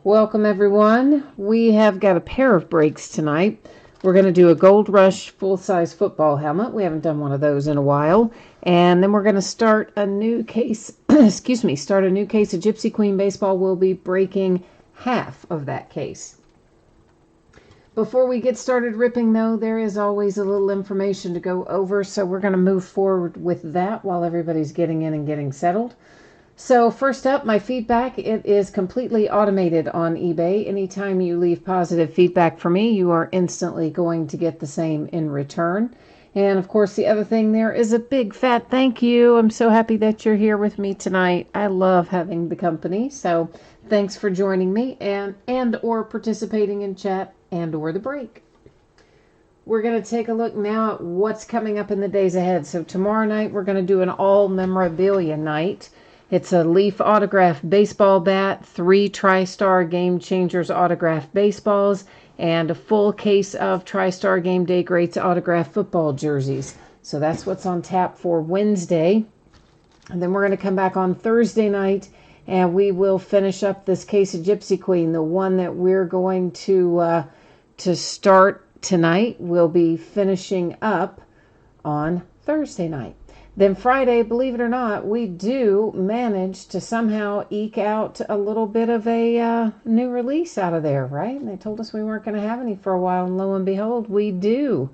Welcome everyone. We have got a pair of breaks tonight. We're going to do a Gold Rush full-size football helmet. We haven't done one of those in a while. And then we're going to start a new case, start a new case of Gypsy Queen baseball. We'll be breaking half of that case. Before we get started ripping though, there is always a little information to go over, so we're going to move forward with that while everybody's getting in and getting settled. So first up, my feedback, it is completely automated on eBay. Anytime you leave positive feedback for me, you are instantly going to get the same in return. And of course, the other thing there is a big fat thank you. I'm so happy that you're here with me tonight. I love having the company. So thanks for joining me and or participating in chat and or the break. We're going to take a look now at what's coming up in the days ahead. So tomorrow night, we're going to do an all memorabilia night. It's a Leaf autograph baseball bat, 3 TriStar Game Changers autograph baseballs, and a full case of TriStar Game Day Greats autograph football jerseys. So that's what's on tap for Wednesday. And then we're going to come back on Thursday night, and we will finish up this case of Gypsy Queen. The one that we're going to start tonight will be finishing up on Thursday night. Then Friday, believe it or not, we do manage to somehow eke out a little bit of a new release out of there, right? And they told us we weren't going to have any for a while, and lo and behold, we do.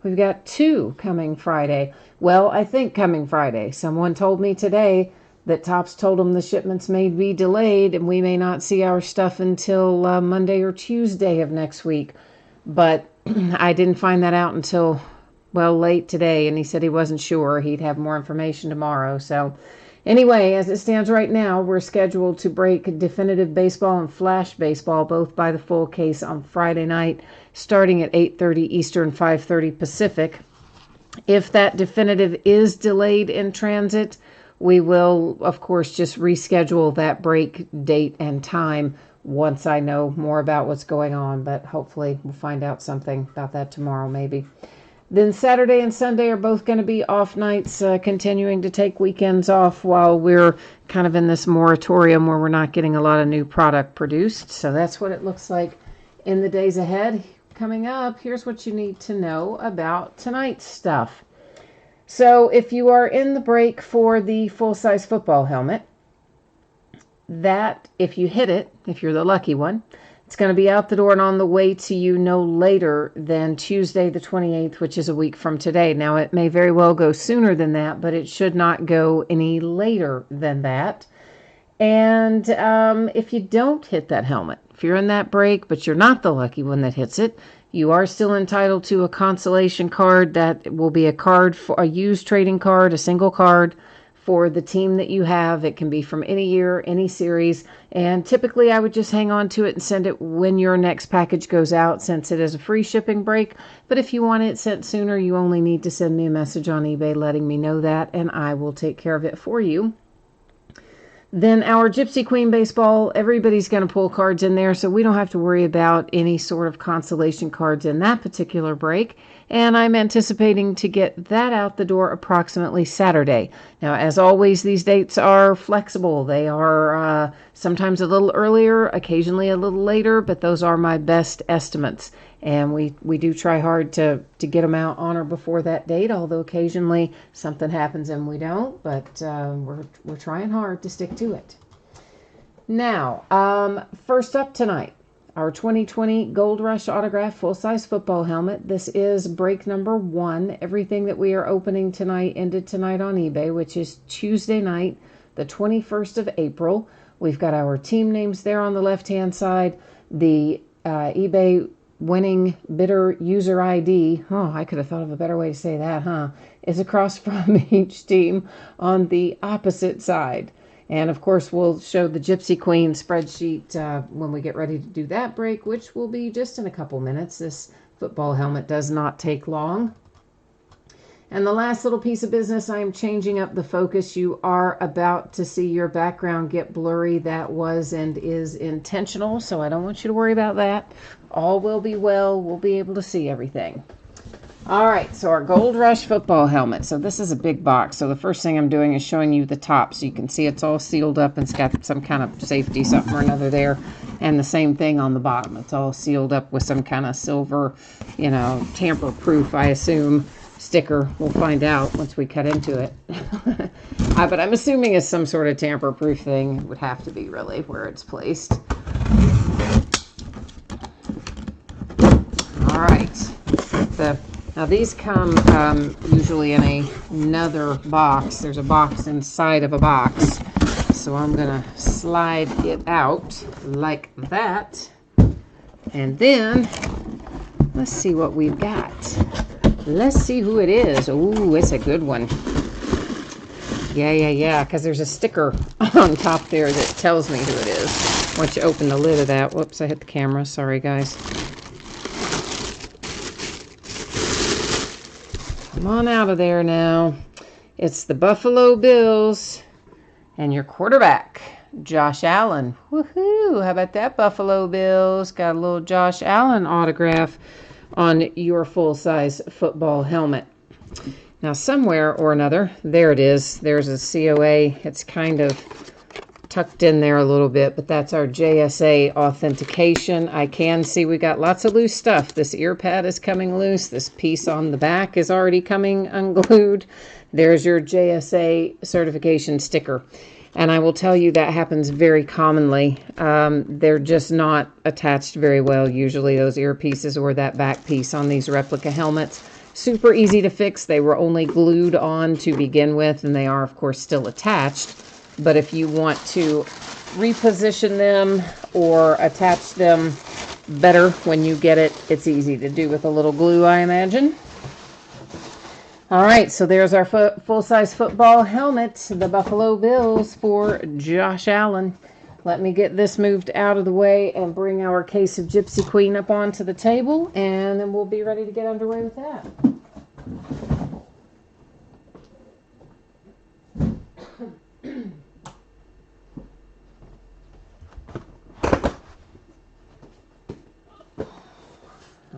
We've got 2 coming Friday. Well, I think coming Friday. Someone told me today that Topps told them the shipments may be delayed, and we may not see our stuff until Monday or Tuesday of next week. But I didn't find that out until late today, and he said he wasn't sure. He'd have more information tomorrow. So anyway, as it stands right now, we're scheduled to break definitive baseball and flash baseball, both by the full case on Friday night, starting at 8:30 Eastern, 5:30 Pacific. If that definitive is delayed in transit, we will, of course, just reschedule that break date and time once I know more about what's going on. But hopefully we'll find out something about that tomorrow, maybe. Then Saturday and Sunday are both going to be off nights, continuing to take weekends off while we're kind of in this moratorium where we're not getting a lot of new product produced. So that's what it looks like in the days ahead. Coming up, here's what you need to know about tonight's stuff. So if you are in the break for the full-size football helmet, that, if you hit it, if you're the lucky one, it's going to be out the door and on the way to you no later than Tuesday the 28th, which is a week from today. Now, it may very well go sooner than that, but it should not go any later than that. And if you don't hit that helmet, if you're in that break, but you're not the lucky one that hits it, you are still entitled to a consolation card. That will be a card, for a used trading card, a single card for the team that you have. It can be from any year, any series, and typically I would just hang on to it and send it when your next package goes out, since it is a free shipping break. But if you want it sent sooner, you only need to send me a message on eBay letting me know that, and I will take care of it for you. Then our Gypsy Queen baseball, everybody's going to pull cards in there, so we don't have to worry about any sort of consolation cards in that particular break. And I'm anticipating to get that out the door approximately Saturday. Now, as always, these dates are flexible. They are sometimes a little earlier, occasionally a little later, but those are my best estimates. And we do try hard to get them out on or before that date, although occasionally something happens and we don't, but we're trying hard to stick to it. Now, first up tonight, our 2020 Gold Rush Autograph full-size football helmet. This is break number 1. Everything that we are opening tonight ended tonight on eBay, which is Tuesday night, the 21st of April. We've got our team names there on the left-hand side. The eBay winning bidder user ID, I could have thought of a better way to say that, is across from each team on the opposite side. And of course, we'll show the Gypsy Queen spreadsheet when we get ready to do that break, which will be just in a couple minutes. This football helmet does not take long. And the last little piece of business, I am changing up the focus. You are about to see your background get blurry. That was and is intentional, so I don't want you to worry about that. All will be well. We'll be able to see everything. All right, so our Gold Rush football helmet. So this is a big box. So the first thing I'm doing is showing you the top. So you can see it's all sealed up and it's got some kind of safety, something or another there. And the same thing on the bottom. It's all sealed up with some kind of silver, tamper-proof, I assume, sticker. We'll find out once we cut into it. But I'm assuming it's some sort of tamper-proof thing. It would have to be, really, where it's placed. All right. Now these come usually in another box. There's a box inside of a box. So I'm going to slide it out like that. And then let's see what we've got. Let's see who it is. Ooh, it's a good one. Yeah, because there's a sticker on top there that tells me who it is. Once you open the lid of that. Whoops, I hit the camera. Sorry, guys. Come on out of there now. It's the Buffalo Bills and your quarterback, Josh Allen. Woohoo! How about that, Buffalo Bills? Got a little Josh Allen autograph on your full-size football helmet. Now, somewhere or another, there it is. There's a COA. It's kind of tucked in there a little bit, but that's our JSA authentication. I can see we got lots of loose stuff. This ear pad is coming loose. This piece on the back is already coming unglued. There's your JSA certification sticker. And I will tell you that happens very commonly. They're just not attached very well, usually, those ear pieces or that back piece on these replica helmets. Super easy to fix. They were only glued on to begin with, and they are, of course, still attached. But if you want to reposition them or attach them better when you get it, it's easy to do with a little glue, I imagine. All right, so there's our full-size football helmet, the Buffalo Bills for Josh Allen. Let me get this moved out of the way and bring our case of Gypsy Queen up onto the table, and then we'll be ready to get underway with that.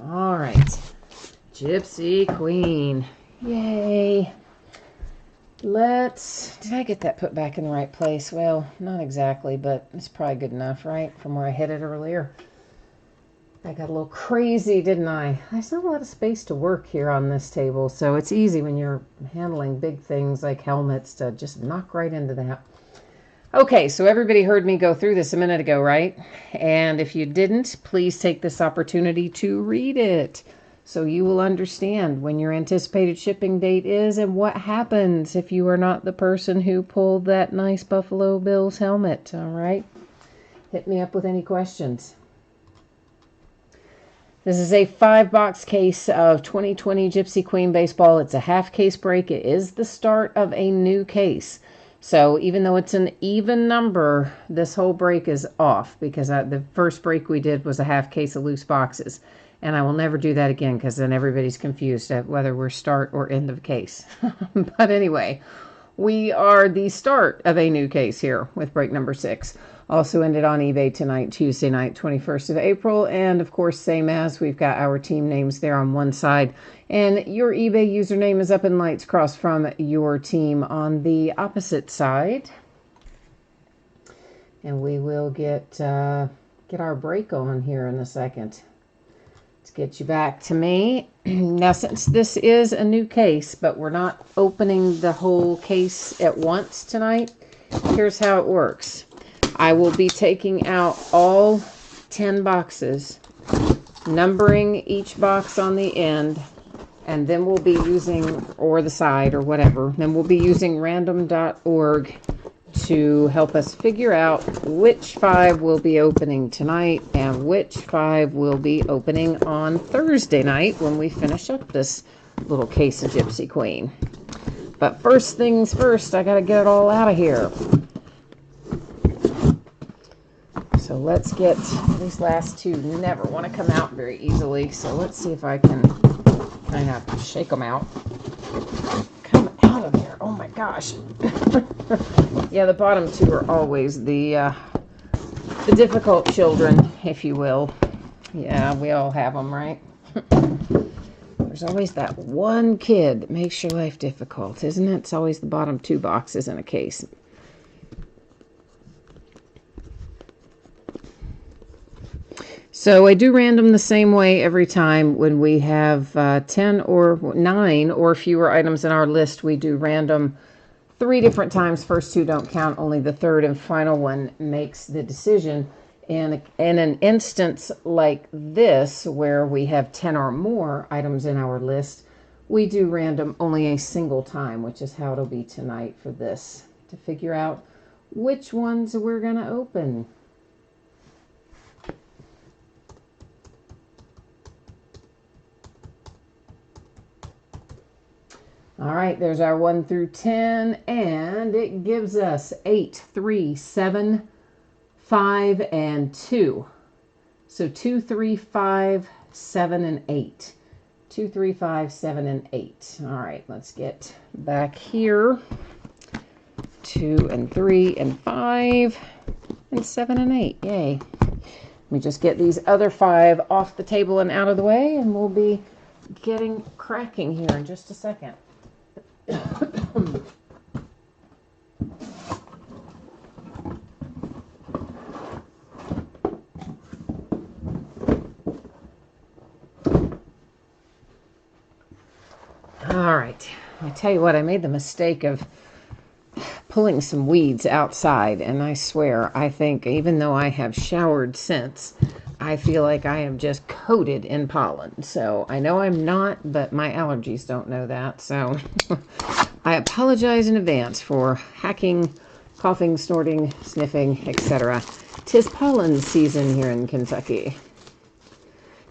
All right, Gypsy Queen. Yay. Did I get that put back in the right place? Well, not exactly, but it's probably good enough, right? From where I hit it earlier. I got a little crazy, didn't I? There's not a lot of space to work here on this table, so it's easy when you're handling big things like helmets to just knock right into that. Okay, so everybody heard me go through this a minute ago, right? And if you didn't, please take this opportunity to read it so you will understand when your anticipated shipping date is and what happens if you are not the person who pulled that nice Buffalo Bills helmet, all right? Hit me up with any questions. This is a 5-box case of 2020 Gypsy Queen baseball. It's a half case break. It is the start of a new case. So even though it's an even number, this whole break is off because the first break we did was a half case of loose boxes. And I will never do that again because then everybody's confused at whether we're start or end of case. But anyway, we are the start of a new case here with break number 6. Also ended on eBay tonight, Tuesday night, 21st of April. And of course, same as we've got our team names there on one side. And your eBay username is up in lights cross from your team on the opposite side. And we will get our break on here in a second. Let's get you back to me. Now, since this is a new case, but we're not opening the whole case at once tonight, here's how it works. I will be taking out all 10 boxes, numbering each box on the end, and then we'll be using, or the side or whatever, then we'll be using random.org to help us figure out which 5 will be opening tonight and which 5 will be opening on Thursday night when we finish up this little case of Gypsy Queen. But first things first, I gotta get it all out of here. So let's get, these last 2 never want to come out very easily, so let's see if I can kind of shake them out. Come out of there. Oh my gosh. Yeah, the bottom 2 are always the difficult children, if you will. Yeah, we all have them, right? We're There's always that one kid that makes your life difficult, isn't it? It's always the bottom 2 boxes in a case. So I do random the same way every time. When we have 10 or 9 or fewer items in our list, we do random 3 different times. First 2 don't count. Only the third and final one makes the decision. And in an instance like this, where we have 10 or more items in our list, we do random only a single time, which is how it'll be tonight for this, to figure out which ones we're going to open. All right, there's our 1 through 10, and it gives us 8, 3, 7, 5, and 2. So 2, 3, 5, 7, and 8. 2, 3, 5, 7, and 8. All right, let's get back here. 2 and 3 and 5 and 7 and 8. Yay. Let me just get these other 5 off the table and out of the way, and we'll be getting cracking here in just a second. All right, I tell you what, I made the mistake of pulling some weeds outside, and I swear, I think even though I have showered since, I feel like I am just coated in pollen. So I know I'm not, but my allergies don't know that. So I apologize in advance for hacking, coughing, snorting, sniffing, etc. 'Tis pollen season here in Kentucky.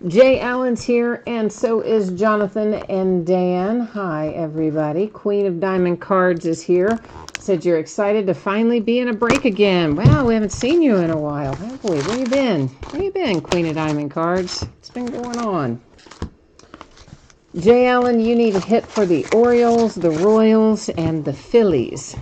Jay Allen's here, and so is Jonathan and Dan. Hi, everybody. Queen of Diamond Cards is here. Said you're excited to finally be in a break again. Wow, we haven't seen you in a while, have we? Where you been? Where you been, Queen of Diamond Cards? What's been going on? Jay Allen, you need a hit for the Orioles, the Royals, and the Phillies.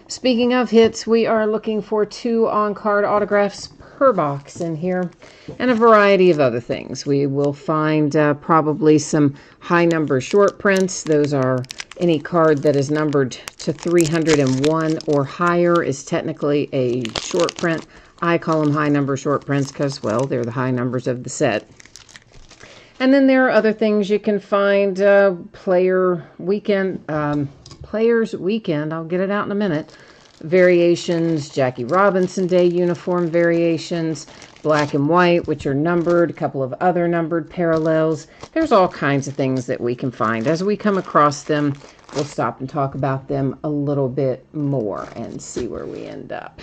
Speaking of hits, we are looking for 2 on-card autographs per box in here, and a variety of other things. We will find probably some high number short prints. Those are any card that is numbered to 301 or higher is technically a short print. I call them high number short prints because, well, they're the high numbers of the set. And then there are other things you can find. Players Weekend, I'll get it out in a minute. Variations, Jackie Robinson Day uniform variations, black and white, which are numbered, a couple of other numbered parallels. There's all kinds of things that we can find. As we come across them, we'll stop and talk about them a little bit more and see where we end up.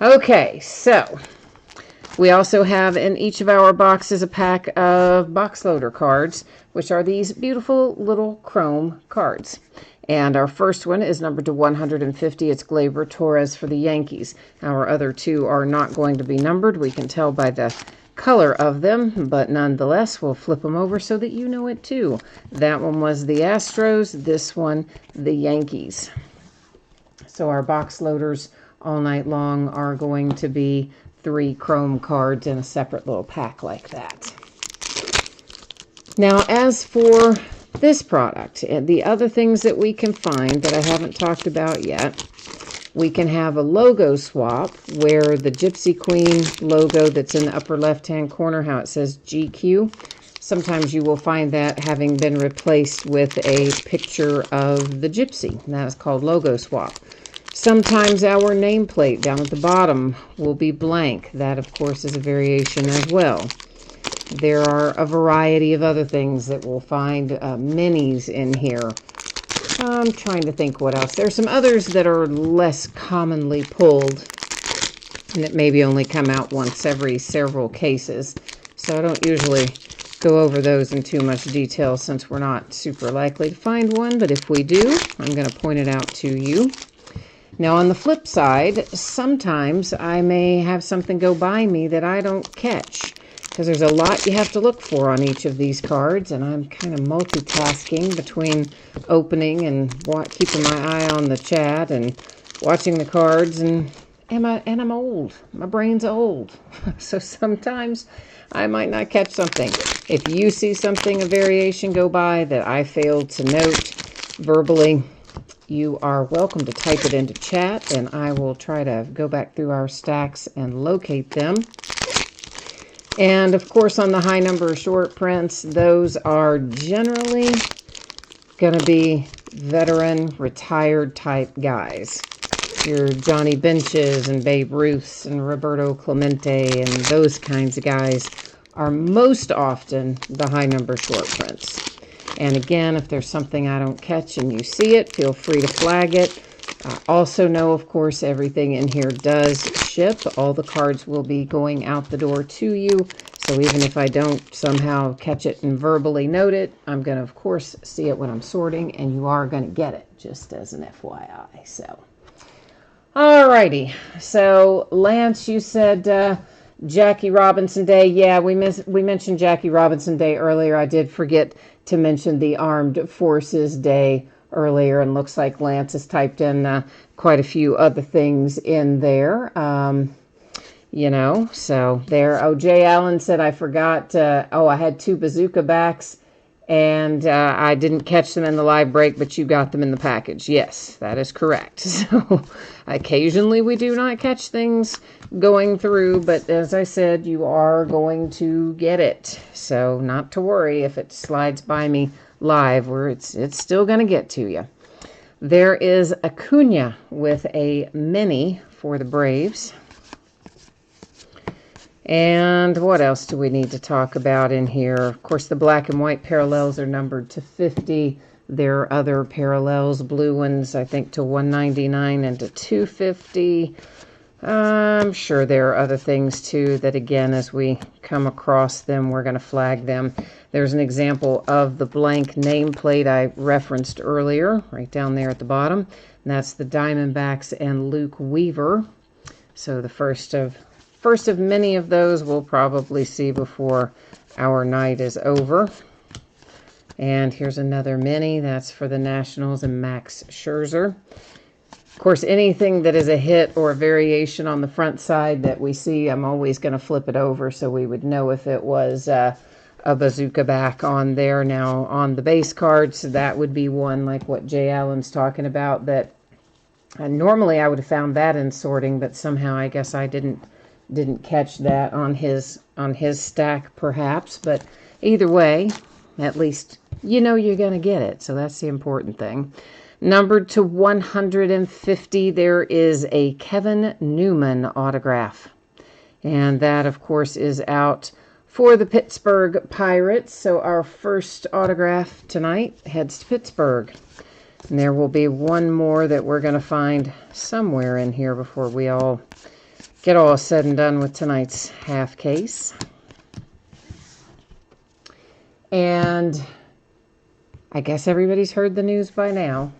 Okay, so we also have in each of our boxes a pack of box loader cards, which are these beautiful little chrome cards. And our first one is numbered to 150. It's Gleyber Torres for the Yankees. Our other 2 are not going to be numbered. We can tell by the color of them, but nonetheless, we'll flip them over so that you know it too. That one was the Astros. This one, the Yankees. So our box loaders all night long are going to be 3 chrome cards in a separate little pack like that. Now, as for this product and the other things that we can find that I haven't talked about yet, we can have a logo swap where the Gypsy Queen logo that's in the upper left-hand corner, how it says GQ, sometimes you will find that having been replaced with a picture of the Gypsy. And that is called logo swap. Sometimes our nameplate down at the bottom will be blank. That, of course, is a variation as well. There are a variety of other things that we'll find, minis in here. I'm trying to think what else. There's some others that are less commonly pulled, and that maybe only come out once every several cases. So I don't usually go over those in too much detail since we're not super likely to find one. But if we do, I'm going to point it out to you. Now, on the flip side, sometimes I may have something go by me that I don't catch, because there's a lot you have to look for on each of these cards, and I'm kind of multitasking between opening and keeping my eye on the chat and watching the cards, and I'm old. My brain's old. So sometimes I might not catch something. If you see something, a variation go by that I failed to note verbally, you are welcome to type it into chat, and I will try to go back through our stacks and locate them. And of course, on the high number of short prints, those are generally going to be veteran, retired type guys. Your Johnny Benches and Babe Ruths and Roberto Clemente and those kinds of guys are most often the high number short prints. And again, if there's something I don't catch and you see it, feel free to flag it. Also know, of course, everything in here does ship. All the cards will be going out the door to you. So even if I don't somehow catch it and verbally note it, I'm going to, of course, see it when I'm sorting, and you are going to get it, just as an FYI. So, alrighty. So, Lance, you said Jackie Robinson Day. Yeah, we mentioned Jackie Robinson Day earlier. I did forget to mention the Armed Forces Day earlier, and looks like Lance has typed in quite a few other things in there. You know, so there. Oh, Jay Allen said, I forgot. I had 2 bazooka backs, and I didn't catch them in the live break, but you got them in the package. Yes, that is correct. So occasionally we do not catch things going through, but as I said, you are going to get it. So not to worry if it slides by me live, where it's still going to get to you. There is Acuna with a mini for the Braves. And what else do we need to talk about in here? Of course, the black and white parallels are numbered to 50. There are other parallels, blue ones, I think, to 199 and to 250. I'm sure there are other things, too, that, again, as we come across them, we're going to flag them. There's an example of the blank nameplate I referenced earlier, right down there at the bottom. And that's the Diamondbacks and Luke Weaver. So the first of many of those we'll probably see before our night is over. And here's another mini. That's for the Nationals and Max Scherzer. Of course, anything that is a hit or a variation on the front side that we see, I'm always going to flip it over so we would know if it was a bazooka back on there. Now, on the base cards, that would be one like what Jay Allen's talking about. That normally I would have found that in sorting, but somehow I guess I didn't catch that on his stack, perhaps. But either way, at least you know you're going to get it. So that's the important thing. Numbered to 150, there is a Kevin Newman autograph. And that, of course, is out for the Pittsburgh Pirates. So our first autograph tonight heads to Pittsburgh. And there will be one more that we're going to find somewhere in here before we all get all said and done with tonight's half case. And I guess everybody's heard the news by now.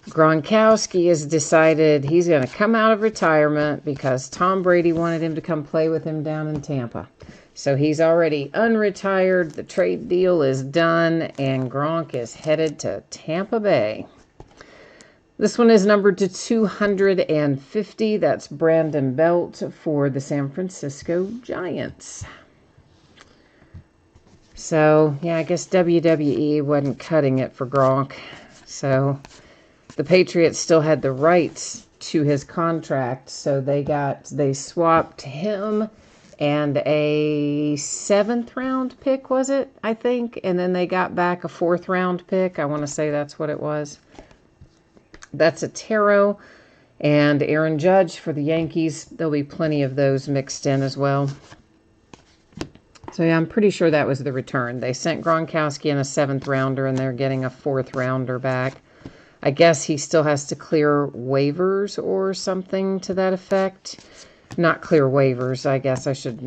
Gronkowski has decided he's going to come out of retirement because Tom Brady wanted him to come play with him down in Tampa. So he's already unretired. The trade deal is done, and Gronk is headed to Tampa Bay. This one is numbered to 250. That's Brandon Belt for the San Francisco Giants. So, yeah, I guess WWE wasn't cutting it for Gronk. So the Patriots still had the rights to his contract. So they swapped him and a 7th round pick, was it? I think. And then they got back a 4th round pick. I want to say that's what it was. That's a Taro and Aaron Judge for the Yankees. There'll be plenty of those mixed in as well. So yeah, I'm pretty sure that was the return. They sent Gronkowski in a 7th rounder, and they're getting a 4th rounder back. I guess he still has to clear waivers or something to that effect. Not clear waivers, I guess I should.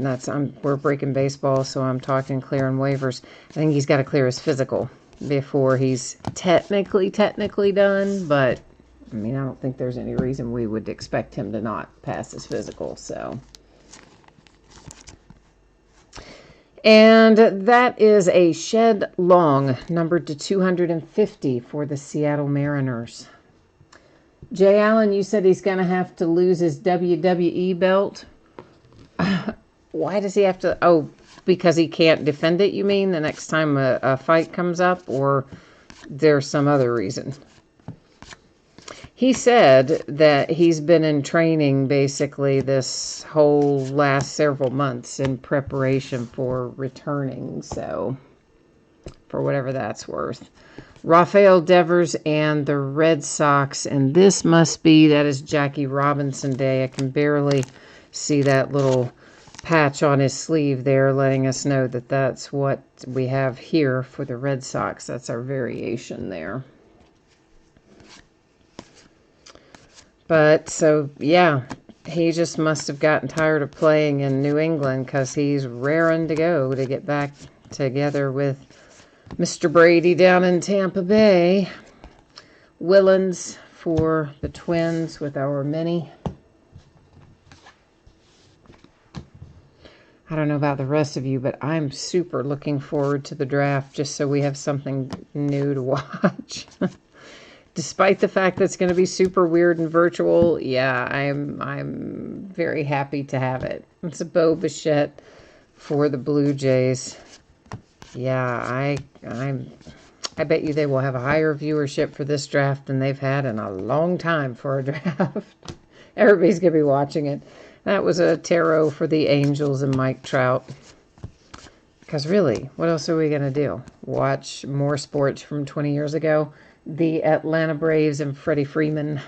We're breaking baseball, so I'm talking clearing waivers. I think he's got to clear his physical before he's technically done, but I mean, I don't think there's any reason we would expect him to not pass his physical, so. And that is a Shed Long, numbered to 250 for the Seattle Mariners. Jay Allen, you said he's going to have to lose his WWE belt. Why does he have to? Oh, because he can't defend it, you mean, the next time a fight comes up? Or there's some other reason? He said that he's been in training basically this whole last several months in preparation for returning. So, for whatever that's worth. Rafael Devers and the Red Sox. And this must be, that is Jackie Robinson Day. I can barely see that little patch on his sleeve there letting us know that that's what we have here for the Red Sox. That's our variation there. But, so, yeah, he just must have gotten tired of playing in New England because he's raring to go to get back together with Mr. Brady down in Tampa Bay. Willens for the Twins with our mini. I don't know about the rest of you, but I'm super looking forward to the draft just so we have something new to watch. Despite the fact that it's going to be super weird and virtual, yeah, I'm very happy to have it. It's a Bo Bichette for the Blue Jays. Yeah, I bet you they will have a higher viewership for this draft than they've had in a long time for a draft. Everybody's going to be watching it. That was a tarot for the Angels and Mike Trout. Because really, what else are we going to do? Watch more sports from 20 years ago? The Atlanta Braves and Freddie Freeman.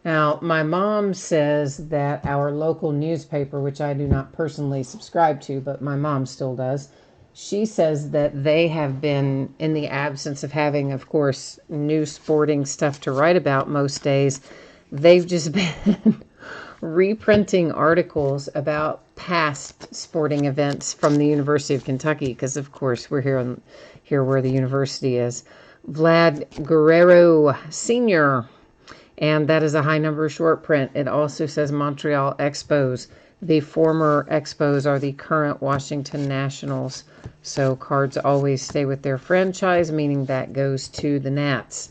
Now, my mom says that our local newspaper, which I do not personally subscribe to, but my mom still does, she says that they have been, in the absence of having, of course, new sporting stuff to write about most days, they've just been reprinting articles about past sporting events from the University of Kentucky, because, of course, we're here where the university is. Vlad Guerrero Sr., and that is a high number short print. It also says Montreal Expos. The former Expos are the current Washington Nationals. So cards always stay with their franchise, meaning that goes to the Nats.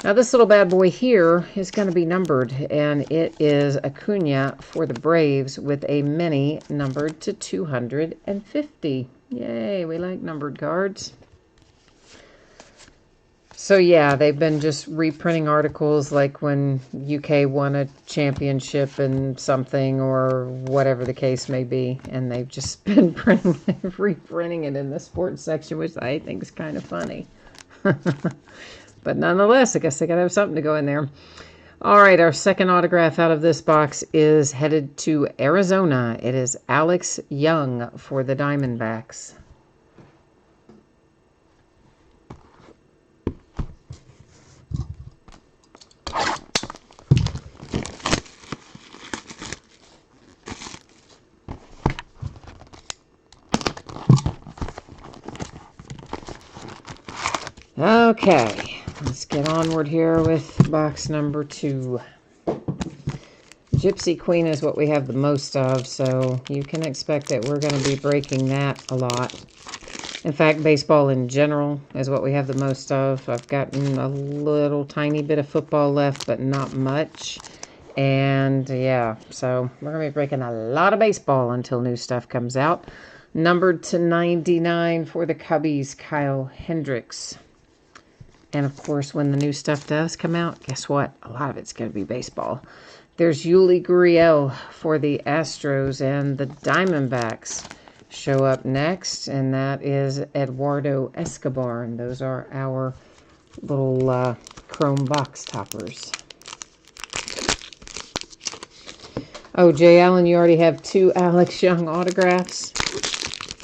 Now this little bad boy here is going to be numbered, and it is Acuna for the Braves with a mini numbered to 250. Yay, we like numbered cards. So yeah, they've been just reprinting articles like when UK won a championship and something or whatever the case may be. And they've just been reprinting it in the sports section, which I think is kind of funny. But nonetheless, I guess they got to have something to go in there. All right, our second autograph out of this box is headed to Arizona. It is Alex Young for the Diamondbacks. Okay, let's get onward here with box number 2. Gypsy Queen is what we have the most of, so you can expect that we're going to be breaking that a lot. In fact, baseball in general is what we have the most of. I've gotten a little tiny bit of football left, but not much. And yeah, so we're going to be breaking a lot of baseball until new stuff comes out. Numbered to 99 for the Cubbies, Kyle Hendricks. And, of course, when the new stuff does come out, guess what? A lot of it's going to be baseball. There's Yuli Gurriel for the Astros, and the Diamondbacks show up next, and that is Eduardo Escobar. And those are our little chrome box toppers. Oh, Jay Allen, you already have 2 Alex Young autographs?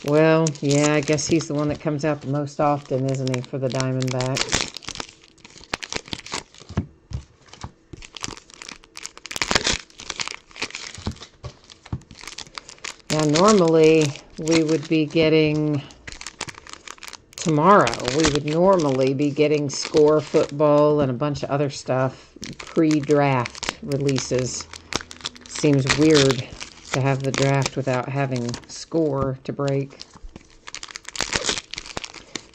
Well, yeah, I guess he's the one that comes out the most often, isn't he, for the Diamondbacks? Now, normally, we would be getting, tomorrow, we would normally be getting Score Football and a bunch of other stuff, pre-draft releases. Seems weird to have the draft without having Score to break.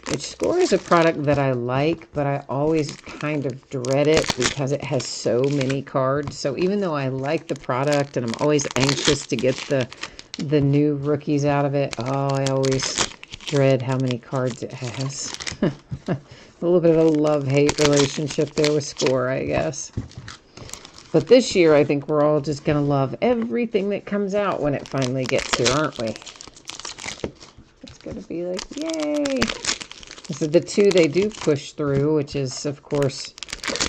which Score is a product that I like, but I always kind of dread it because it has so many cards. So even though I like the product and I'm always anxious to get the new rookies out of it, I always dread how many cards it has. A little bit of a love-hate relationship there with Score, I guess. But this year, I think we're all just going to love everything that comes out when it finally gets here, aren't we? It's going to be like, yay! So the two they do push through, which is, of course,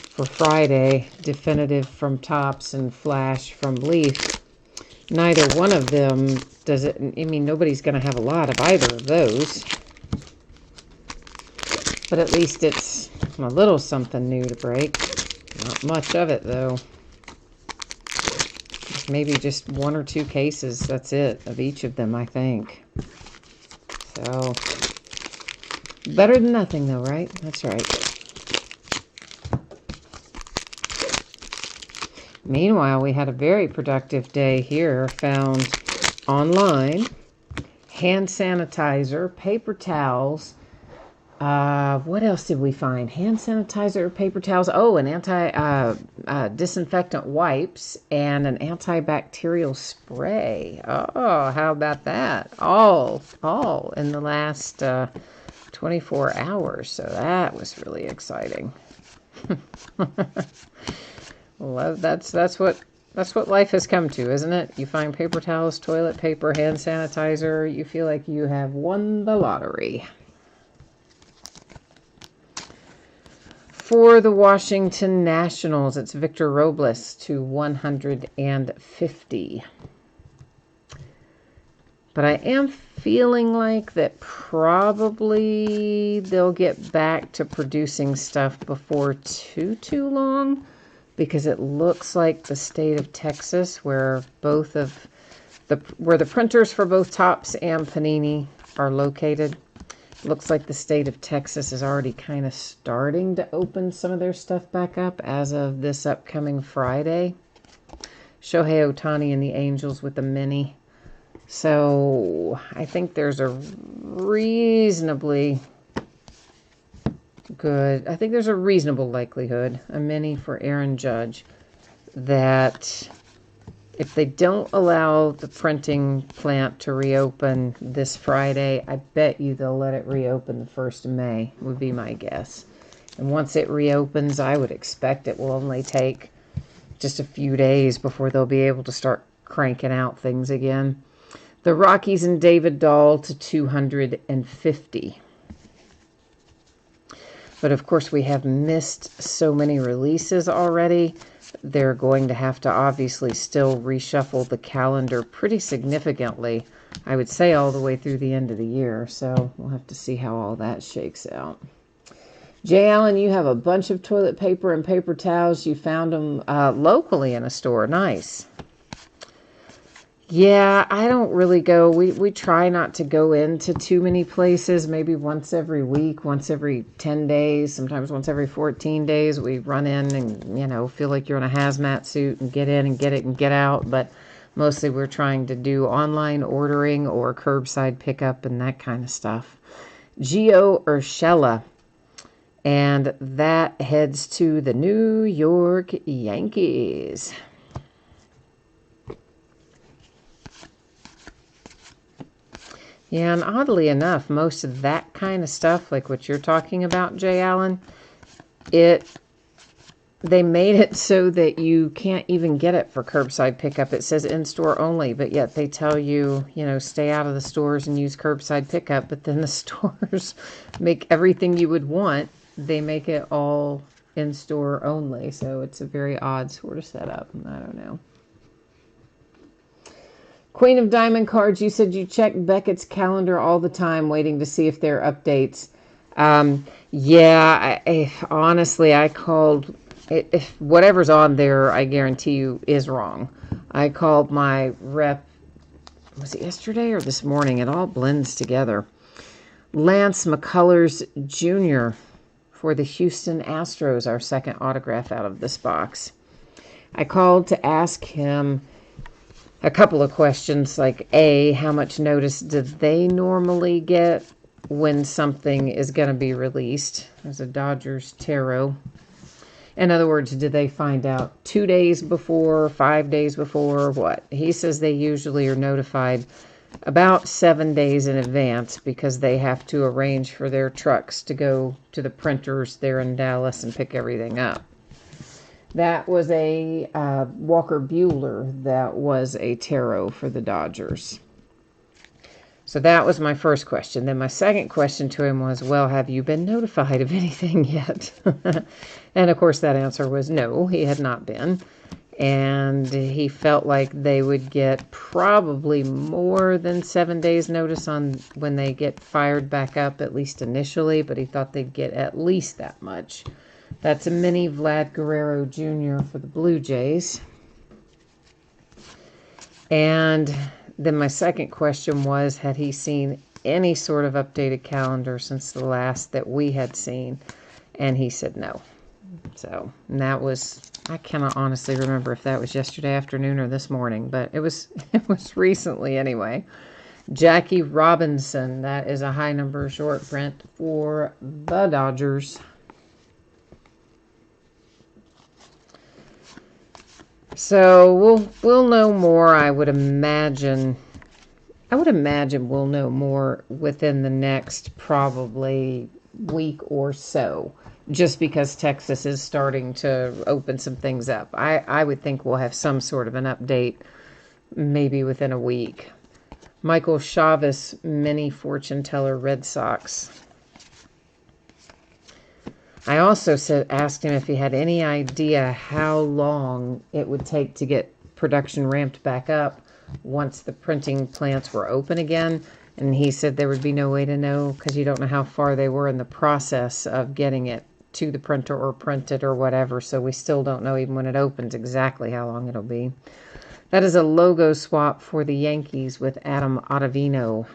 for Friday, Definitive from Topps and Flash from Leaf. Neither one of them does it. I mean, nobody's going to have a lot of either of those. But at least it's a little something new to break. Not much of it, though. Maybe just 1 or 2 cases. That's it, of each of them, I think. So, better than nothing, though, right? That's right. Meanwhile, we had a very productive day here. Found online hand sanitizer, paper towels. What else did we find? Hand sanitizer, paper towels. Oh, an disinfectant wipes and an antibacterial spray. Oh, how about that? All in the last 24 hours. So that was really exciting. Well, that's what life has come to, isn't it? You find paper towels, toilet paper, hand sanitizer. You feel like you have won the lottery. For the Washington Nationals, it's Victor Robles to 150. But I am feeling like that probably they'll get back to producing stuff before too long, because it looks like the state of Texas, where the printers for both Topps and Panini are located, looks like the state of Texas is already kind of starting to open some of their stuff back up as of this upcoming Friday. Shohei Ohtani and the Angels with the mini. So I think there's a reasonably good, I think there's a reasonable likelihood, a mini for Aaron Judge, that if they don't allow the printing plant to reopen this Friday, I bet you they'll let it reopen the 1st of May, would be my guess. And once it reopens, I would expect it will only take just a few days before they'll be able to start cranking out things again. The Rockies and David Dahl to 250. But of course, we have missed so many releases already. They're going to have to obviously still reshuffle the calendar pretty significantly, I would say all the way through the end of the year. So we'll have to see how all that shakes out. Jay Allen, you have a bunch of toilet paper and paper towels. You found them locally in a store. Nice. Yeah, I don't really go. We try not to go into too many places. Maybe once every week, once every 10 days, sometimes once every 14 days. We run in and, feel like you're in a hazmat suit and get in and get it and get out. But mostly we're trying to do online ordering or curbside pickup and that kind of stuff. Gio Urshela. And that heads to the New York Yankees. Yeah, and oddly enough, most of that kind of stuff, like what you're talking about, Jay Allen, they made it so that you can't even get it for curbside pickup. It says in-store only, but yet they tell you, stay out of the stores and use curbside pickup. But then the stores make everything you would want. They make it all in-store only. So it's a very odd sort of setup. I don't know. Queen of Diamond cards, you said you check Beckett's calendar all the time, waiting to see if there are updates. Yeah, honestly, I called, if whatever's on there, I guarantee you is wrong. I called my rep, was it yesterday or this morning? It all blends together. Lance McCullers Jr. for the Houston Astros, our second autograph out of this box. I called to ask him a couple of questions, like A, how much notice do they normally get when something is going to be released. There's a Dodgers tarot. In other words, did they find out 2 days before, 5 days before, or what? He says they usually are notified about 7 days in advance because they have to arrange for their trucks to go to the printers there in Dallas and pick everything up. That was a Walker Buehler that was a tarot for the Dodgers. So that was my first question. Then my second question to him was, well, have you been notified of anything yet? And of course that answer was no, he had not been. And he felt like they would get probably more than 7 days notice on when they get fired back up, at least initially, but he thought they'd get at least that much. That's a mini Vlad Guerrero Jr. for the Blue Jays. And then my second question was, had he seen any sort of updated calendar since the last that we had seen? And he said no. So, and that was, I cannot honestly remember if that was yesterday afternoon or this morning, but it was recently anyway. Jackie Robinson, that is a high number short print for the Dodgers. So we'll know more, I would imagine we'll know more within the next probably week or so, just because Texas is starting to open some things up. I would think we'll have some sort of an update maybe within a week. Michael Chavis, mini fortune teller, Red Sox. I also asked him if he had any idea how long it would take to get production ramped back up once the printing plants were open again. And he said there would be no way to know because you don't know how far they were in the process of getting it to the printer or printed or whatever. So we still don't know even when it opens exactly how long it'll be. That is a logo swap for the Yankees with Adam Ottavino.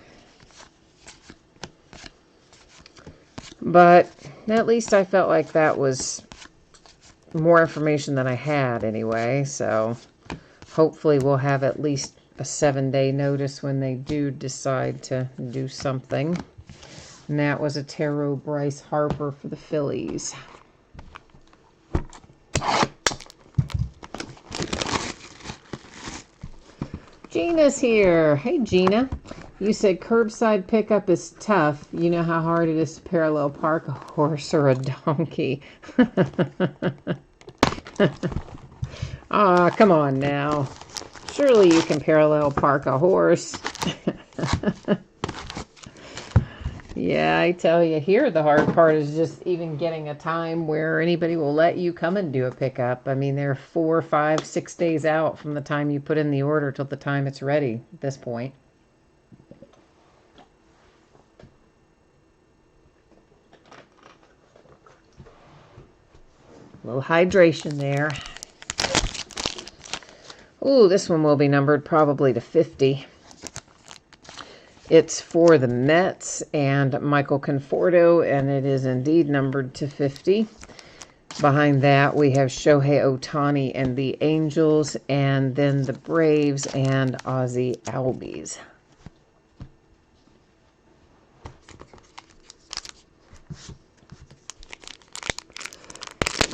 But at least I felt like that was more information than I had anyway. So hopefully we'll have at least a 7-day notice when they do decide to do something. And that was a tarot Bryce Harper for the Phillies. Gina's here. Hey, Gina. You said curbside pickup is tough. You know how hard it is to parallel park a horse or a donkey. Ah, come on now. Surely you can parallel park a horse. Yeah, I tell you, here the hard part is just even getting a time where anybody will let you come and do a pickup. I mean, they're 4, 5, 6 days out from the time you put in the order till the time it's ready at this point. A little hydration there. Ooh, this one will be numbered probably to 50. It's for the Mets and Michael Conforto, and it is indeed numbered to 50. Behind that, we have Shohei Ohtani and the Angels, and then the Braves and Ozzie Albies.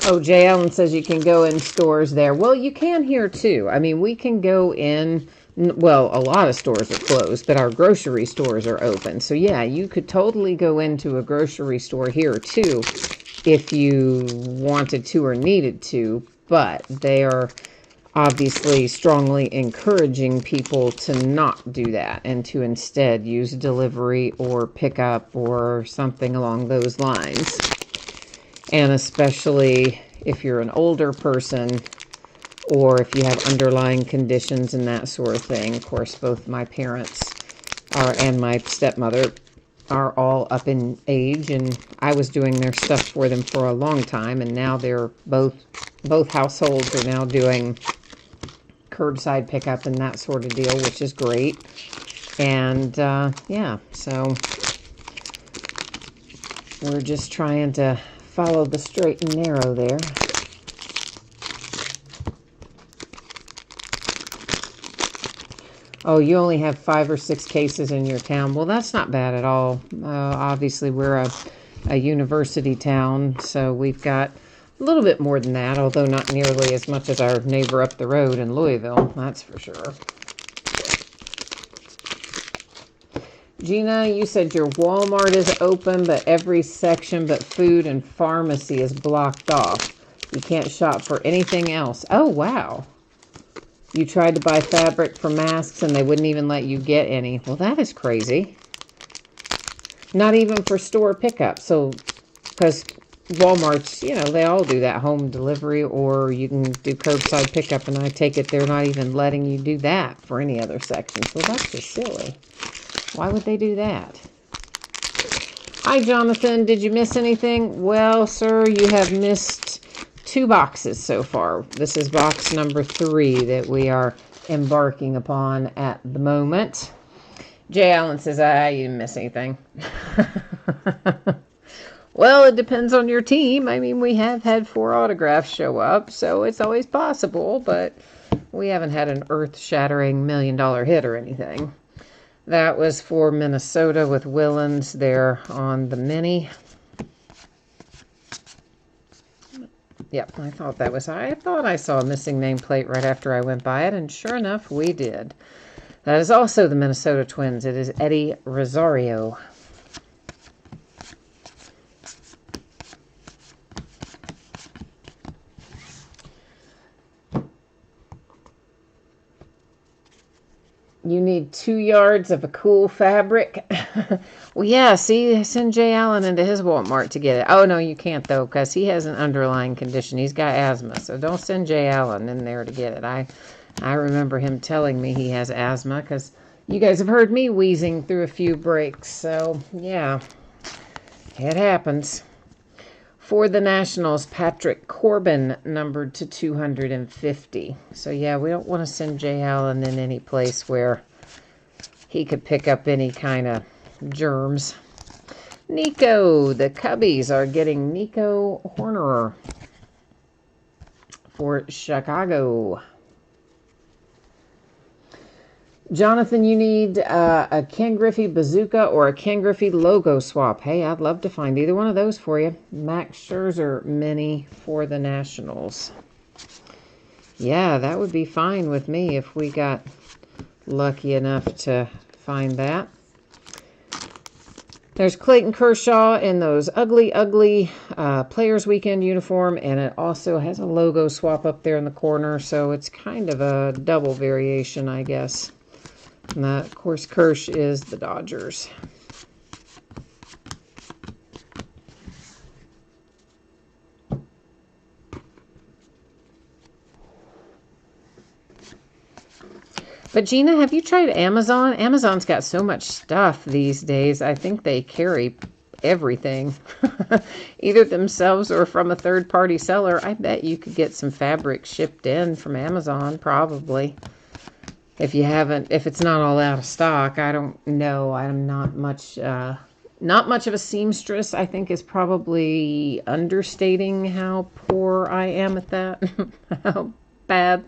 Oh, Jay Allen says you can go in stores there. Well, you can here, too. I mean, we can go in. Well, a lot of stores are closed, but our grocery stores are open. So, yeah, you could totally go into a grocery store here, too, if you wanted to or needed to. But they are obviously strongly encouraging people to not do that and to instead use delivery or pickup or something along those lines. And especially if you're an older person or if you have underlying conditions and that sort of thing. Of course, both my parents and my stepmother are all up in age, and I was doing their stuff for them for a long time, and now they're both households are now doing curbside pickup and that sort of deal, which is great. And yeah, so we're just trying to follow the straight and narrow there. Oh, you only have 5 or 6 cases in your town. Well, that's not bad at all. Obviously, we're a university town, so we've got a little bit more than that, although not nearly as much as our neighbor up the road in Louisville, that's for sure. Gina, you said your Walmart is open, but every section but food and pharmacy is blocked off. You can't shop for anything else. Oh, wow. You tried to buy fabric for masks and they wouldn't even let you get any. Well, that is crazy. Not even for store pickup. So, because Walmart's, you know, they all do that home delivery, or you can do curbside pickup, and I take it they're not even letting you do that for any other section. So that's just silly. Why would they do that? Hi, Jonathan. Did you miss anything? Well, sir, you have missed 2 boxes so far. This is box number 3 that we are embarking upon at the moment. Jay Allen says, you didn't miss anything. Well, it depends on your team. I mean, we have had 4 autographs show up, so it's always possible, but we haven't had an earth-shattering $1 million hit or anything. That was for Minnesota with Willens there on the mini. Yep, I thought I saw a missing nameplate right after I went by it, and sure enough, we did. That is also the Minnesota Twins. It is Eddie Rosario. You need 2 yards of a cool fabric. Well, yeah, see, send Jay Allen into his Walmart to get it. Oh, no, you can't, though, because he has an underlying condition. He's got asthma, so don't send Jay Allen in there to get it. I remember him telling me he has asthma, because you guys have heard me wheezing through a few breaks. So, yeah, it happens. For the Nationals, Patrick Corbin, numbered to 250. So, yeah, we don't want to send Jay Allen in any place where he could pick up any kind of germs. Nico, the Cubbies are getting Nico Horner for Chicago. Jonathan, you need a Ken Griffey Bazooka or a Ken Griffey logo swap. Hey, I'd love to find either one of those for you. Max Scherzer mini for the Nationals. Yeah, that would be fine with me if we got lucky enough to find that. There's Clayton Kershaw in those ugly, ugly Players Weekend uniform, and it also has a logo swap up there in the corner, so it's kind of a double variation, I guess. And that, of course, Kirsch is the Dodgers. But Gina, have you tried Amazon? Amazon's got so much stuff these days. I think they carry everything, either themselves or from a third-party seller. I bet you could get some fabric shipped in from Amazon, probably. If it's not all out of stock, I don't know. I'm not much of a seamstress. I think is probably understating how poor I am at that. how bad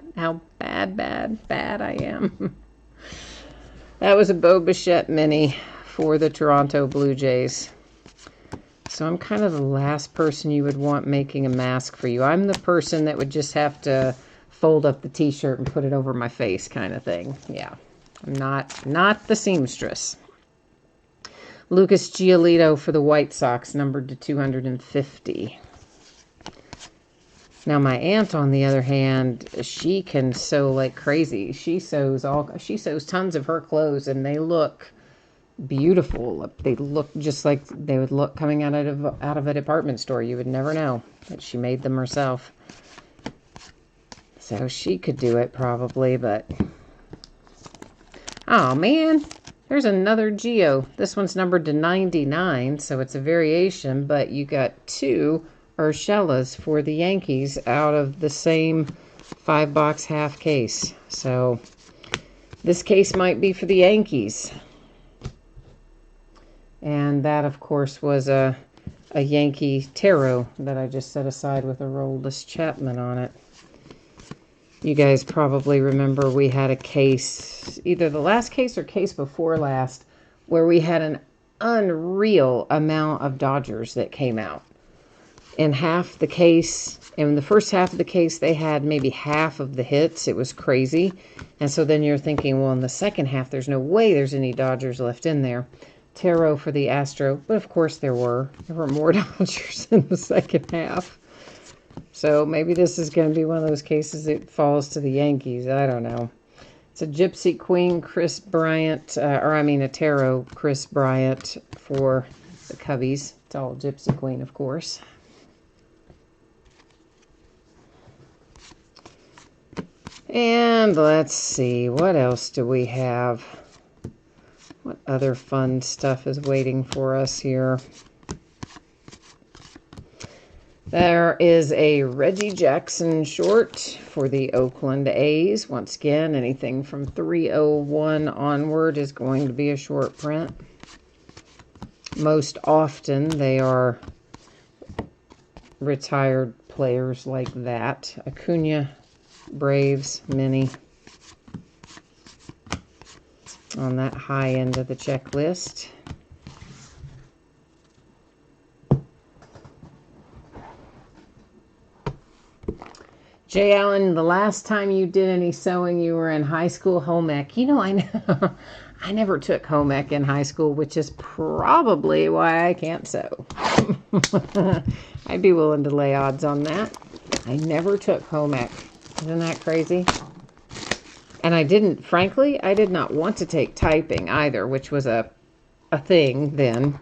I am. That was a Bo Bichette mini for the Toronto Blue Jays. So I'm kind of the last person you would want making a mask for you. I'm the person that would just have to fold up the t-shirt and put it over my face kind of thing. Yeah, I'm not the seamstress. Lucas Giolito for the White Sox, numbered to 250. Now my aunt, on the other hand, she can sew like crazy. She sews tons of her clothes, and they look beautiful. They look just like they would look coming out of a department store. You would never know that she made them herself. So she could do it probably, but... Oh, man. There's another Geo. This one's numbered to 99, so it's a variation, but you got 2 Urshela's for the Yankees out of the same 5-box half case. So this case might be for the Yankees. And that, of course, was a Yankee tarot that I just set aside with a Aroldis Chapman on it. You guys probably remember we had a case, either the last case or case before last, where we had an unreal amount of Dodgers that came out. In half the case, in the first half of the case, they had maybe half of the hits. It was crazy. And so then you're thinking, well, in the second half, there's no way there's any Dodgers left in there. Tarot for the Astro. But of course there were. There were more Dodgers in the second half. So maybe this is going to be one of those cases that falls to the Yankees. I don't know. It's a Gypsy Queen, Chris Bryant, a Tarot Chris Bryant for the Cubbies. It's all Gypsy Queen, of course. And let's see, what else do we have? What other fun stuff is waiting for us here? There is a Reggie Jackson short for the Oakland A's. Once again, anything from 301 onward is going to be a short print. Most often, they are retired players like that. Acuna, Braves, mini. On that high end of the checklist. Jay Allen, the last time you did any sewing, you were in high school, home ec. You know, I never took home ec in high school, which is probably why I can't sew. I'd be willing to lay odds on that. I never took home ec. Isn't that crazy? And I did not want to take typing either, which was a thing then.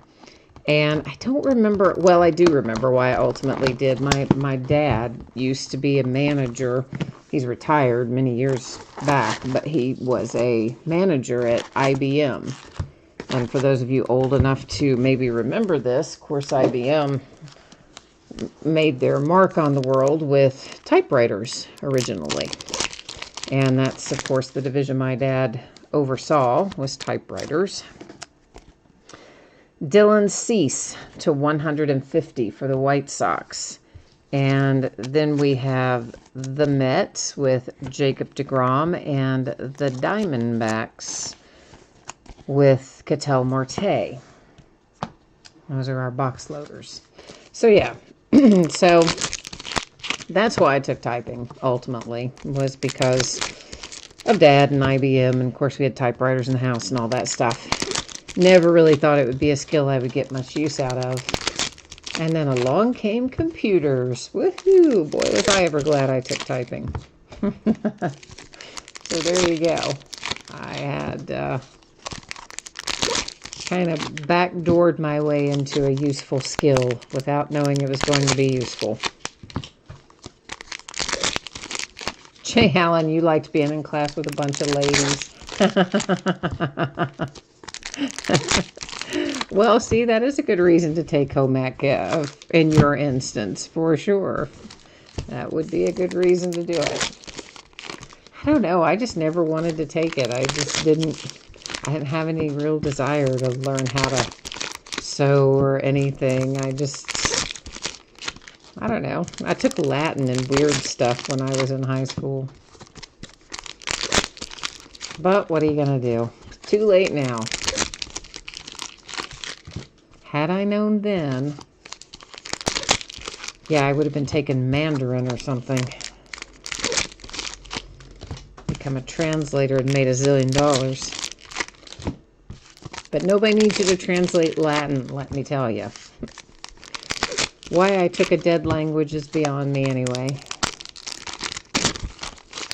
And I don't remember, well, I do remember why I ultimately did. My dad used to be a manager. He's retired many years back, but he was a manager at IBM. And for those of you old enough to maybe remember this, of course, IBM made their mark on the world with typewriters originally. And that's, of course, the division my dad oversaw was typewriters. Dylan Cease to 150 for the White Sox. And then we have the Mets with Jacob deGrom and the Diamondbacks with Ketel Marte. Those are our box loaders. So, yeah. So, that's why I took typing, ultimately, was because of Dad and IBM. And, of course, we had typewriters in the house and all that stuff. Never really thought it would be a skill I would get much use out of. And then along came computers. Woohoo! Boy, was I ever glad I took typing. So there you go. I had kind of backdoored my way into a useful skill without knowing it was going to be useful. Jay Allen, you liked being in class with a bunch of ladies. Well, see, that is a good reason to take home ec in your instance, for sure. That would be a good reason to do it. I don't know. I just never wanted to take it. I didn't have any real desire to learn how to sew or anything. I don't know. I took Latin and weird stuff when I was in high school. But what are you going to do? It's too late now. Had I known then, yeah, I would have been taking Mandarin or something. Become a translator and made $1 zillion. But nobody needs you to translate Latin, let me tell you. Why I took a dead language is beyond me anyway.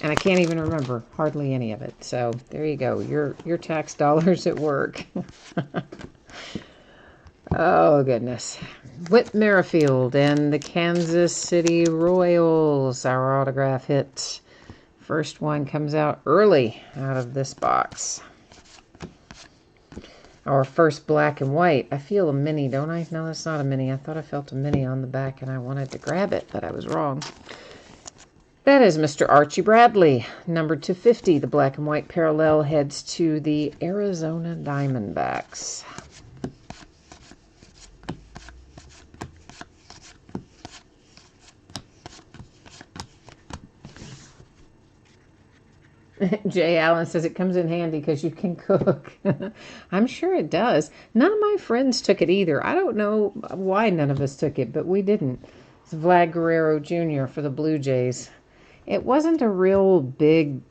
And I can't even remember hardly any of it. So there you go. Your tax dollars at work. Oh, goodness. Whit Merrifield and the Kansas City Royals, our autograph hit. First one comes out early out of this box. Our first black and white. I feel a mini, don't I? No, that's not a mini. I thought I felt a mini on the back and I wanted to grab it, but I was wrong. That is Mr. Archie Bradley. Number 250, the black and white parallel heads to the Arizona Diamondbacks. Jay Allen says it comes in handy because you can cook. I'm sure it does. None of my friends took it either. I don't know why none of us took it, but we didn't. It's Vlad Guerrero Jr. for the Blue Jays. It wasn't a real big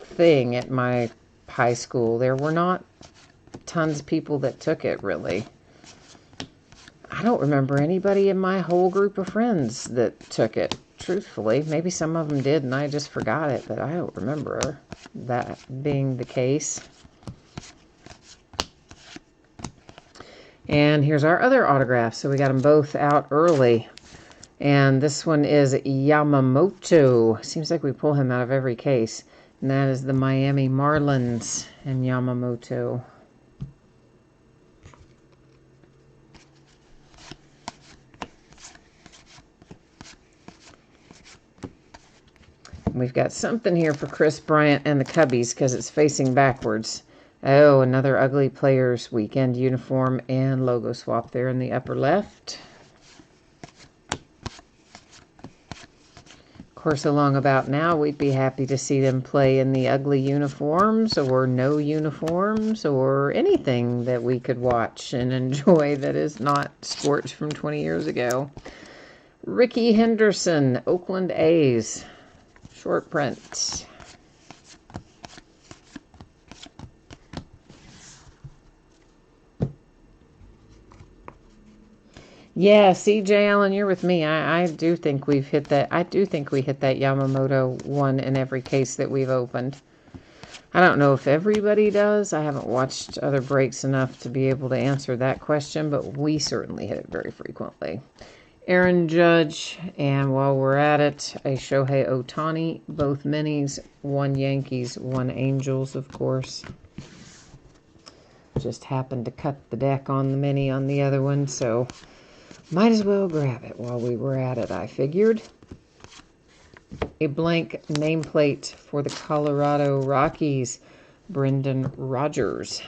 thing at my high school. There were not tons of people that took it, really. I don't remember anybody in my whole group of friends that took it. Truthfully, maybe some of them did and I just forgot it, but I don't remember that being the case. And here's our other autographs. So we got them both out early. And this one is Yamamoto. Seems like we pull him out of every case. And that is the Miami Marlins and Yamamoto. We've got something here for Chris Bryant and the Cubbies because it's facing backwards. Oh, another Ugly Players Weekend uniform and logo swap there in the upper left. Of course, along about now, we'd be happy to see them play in the ugly uniforms or no uniforms or anything that we could watch and enjoy that is not sports from 20 years ago. Ricky Henderson, Oakland A's. Short print. Yeah, CJ Allen, you're with me. I do think we've hit that. I do think we hit that Yamamoto one in every case that we've opened. I don't know if everybody does. I haven't watched other breaks enough to be able to answer that question, but we certainly hit it very frequently. Aaron Judge, and while we're at it, a Shohei Ohtani, both minis, one Yankees, one Angels, of course. Just happened to cut the deck on the mini on the other one, so might as well grab it while we were at it, I figured. A blank nameplate for the Colorado Rockies, Brendan Rodgers.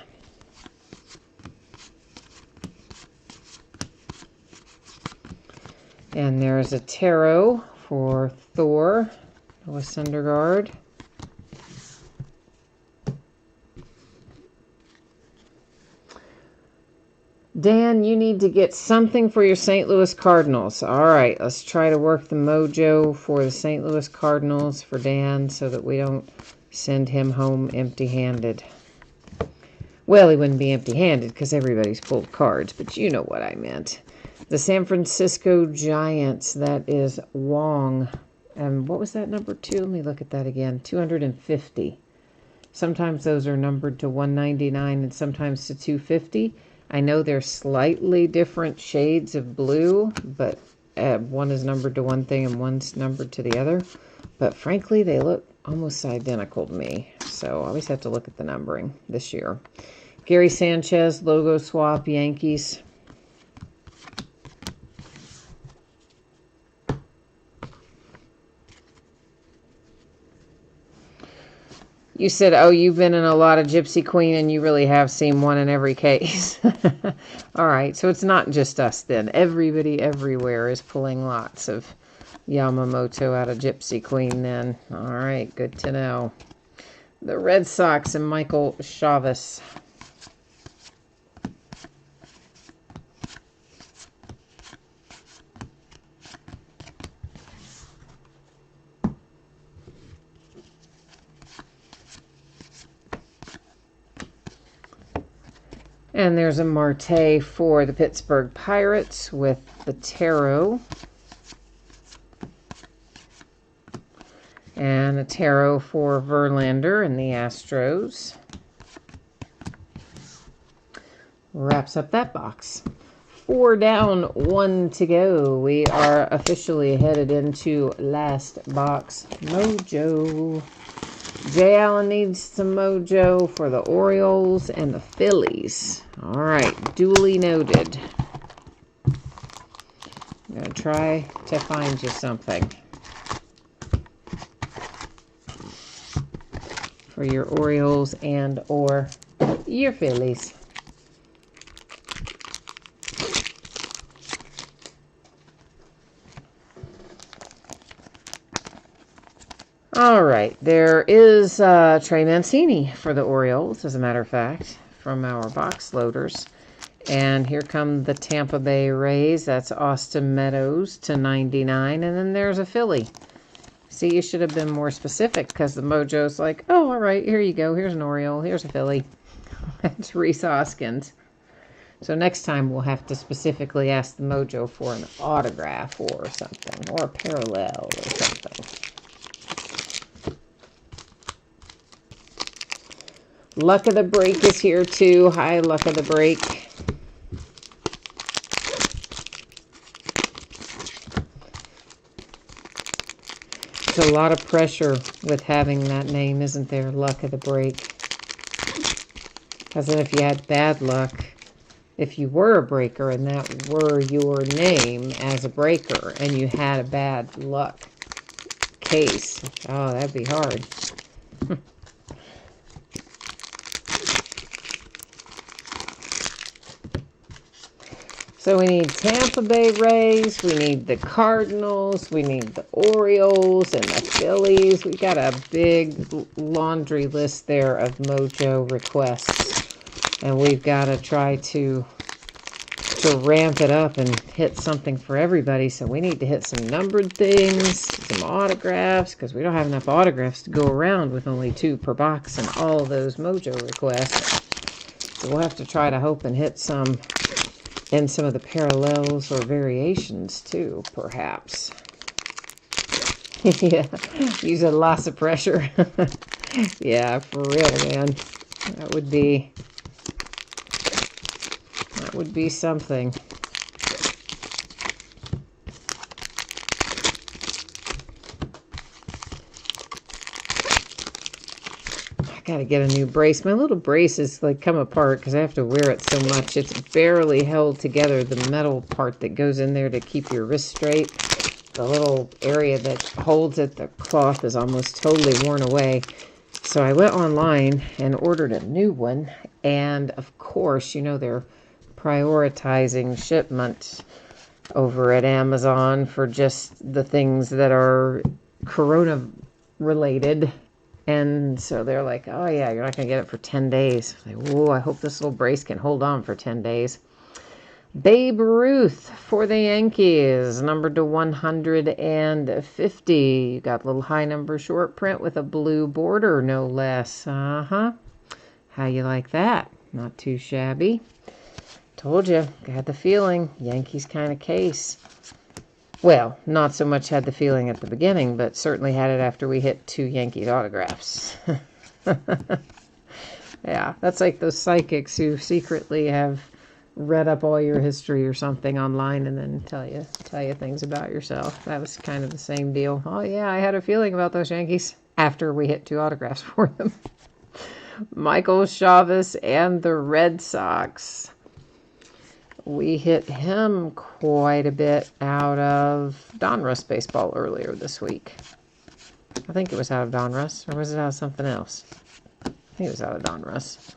And there's a tarot for Thor, Noah Syndergaard. Dan, you need to get something for your St. Louis Cardinals. All right, let's try to work the mojo for the St. Louis Cardinals for Dan so that we don't send him home empty-handed. Well, he wouldn't be empty-handed because everybody's pulled cards, but you know what I meant. The San Francisco Giants, that is Wong. And what was that number 2? Let me look at that again. 250. Sometimes those are numbered to 199 and sometimes to 250. I know they're slightly different shades of blue, but one is numbered to one thing and one's numbered to the other. But frankly, they look almost identical to me. So I always have to look at the numbering this year. Gary Sanchez, logo swap, Yankees. You said, oh, you've been in a lot of Gypsy Queen and you really have seen one in every case. All right, so it's not just us then. Everybody everywhere is pulling lots of Yamamoto out of Gypsy Queen then. All right, good to know. The Red Sox and Michael Chavis. And there's a Marte for the Pittsburgh Pirates with the tarot. And a tarot for Verlander and the Astros. Wraps up that box. 4 down, 1 to go. We are officially headed into last box mojo. Jay Allen needs some mojo for the Orioles and the Phillies. All right, duly noted. I'm going to try to find you something for your Orioles and or your Phillies. All right, there is Trey Mancini for the Orioles, as a matter of fact, from our box loaders. And here come the Tampa Bay Rays. That's Austin Meadows to 99. And then there's a Philly. See, you should have been more specific because the Mojo's like, oh, all right, here you go. Here's an Oriole. Here's a Philly. It's Reese Hoskins. So next time we'll have to specifically ask the Mojo for an autograph or something, or a parallel or something. Luck of the Break is here too. Hi, Luck of the Break. It's a lot of pressure with having that name, isn't there? Luck of the Break. Because then if you had bad luck, if you were a breaker and that were your name as a breaker and you had a bad luck case, oh, that'd be hard. So we need Tampa Bay Rays, we need the Cardinals, we need the Orioles and the Phillies. We got a big laundry list there of Mojo requests. And we've got to try to ramp it up and hit something for everybody. So we need to hit some numbered things, some autographs, because we don't have enough autographs to go around with only 2 per box and all of those Mojo requests. So we'll have to try to hope and hit some. And some of the parallels or variations, too, perhaps. Yeah, use a loss of pressure. Yeah, for real, man. That would be something. Gotta get a new brace. My little brace is like come apart because I have to wear it so much. It's barely held together. The metal part that goes in there to keep your wrist straight. The little area that holds it, the cloth is almost totally worn away. So I went online and ordered a new one. And of course, you know, they're prioritizing shipment over at Amazon for just the things that are Corona related. And so they're like, oh, yeah, you're not going to get it for 10 days. Like, whoa, I hope this little brace can hold on for 10 days. Babe Ruth for the Yankees, numbered to 150. You got a little high number short print with a blue border, no less. How you like that? Not too shabby. Told you, got the feeling. Yankees kind of case. Well, not so much had the feeling at the beginning, but certainly had it after we hit 2 Yankees autographs. Yeah, that's like those psychics who secretly have read up all your history or something online and then tell you things about yourself. That was kind of the same deal. Oh, yeah, I had a feeling about those Yankees after we hit 2 autographs for them. Michael Chavez and the Red Sox. We hit him quite a bit out of Donruss baseball earlier this week. I think it was out of Donruss, or was it out of something else? I think it was out of Donruss.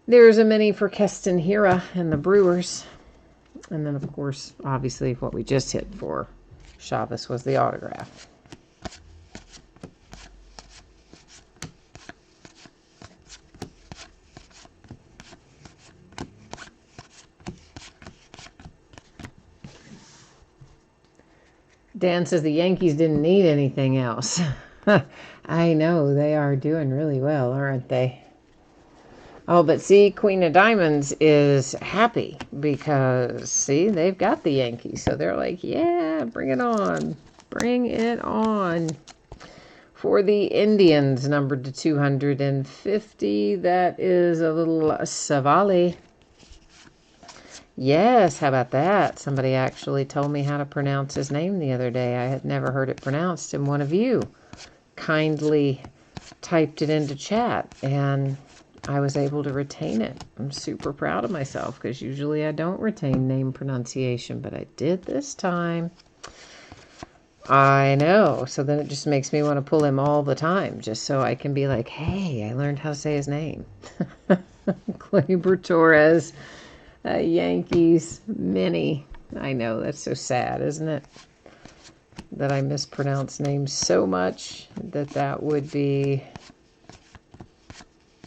There's a mini for Keston Hiura and the Brewers. And then, of course, obviously what we just hit for Chavez was the autograph. Dan says the Yankees didn't need anything else. I know, they are doing really well, aren't they? Oh, but see, Queen of Diamonds is happy because, see, they've got the Yankees. So they're like, yeah, bring it on. Bring it on. For the Indians, numbered to 250, that is a little Savali. Yes, how about that? Somebody actually told me how to pronounce his name the other day. I had never heard it pronounced, and one of you kindly typed it into chat, and I was able to retain it. I'm super proud of myself because usually I don't retain name pronunciation, but I did this time. I know. So then it just makes me want to pull him all the time just so I can be like, hey, I learned how to say his name. Gleyber Torres. Yankees mini. I know, that's so sad, isn't it? that I mispronounce names so much that would be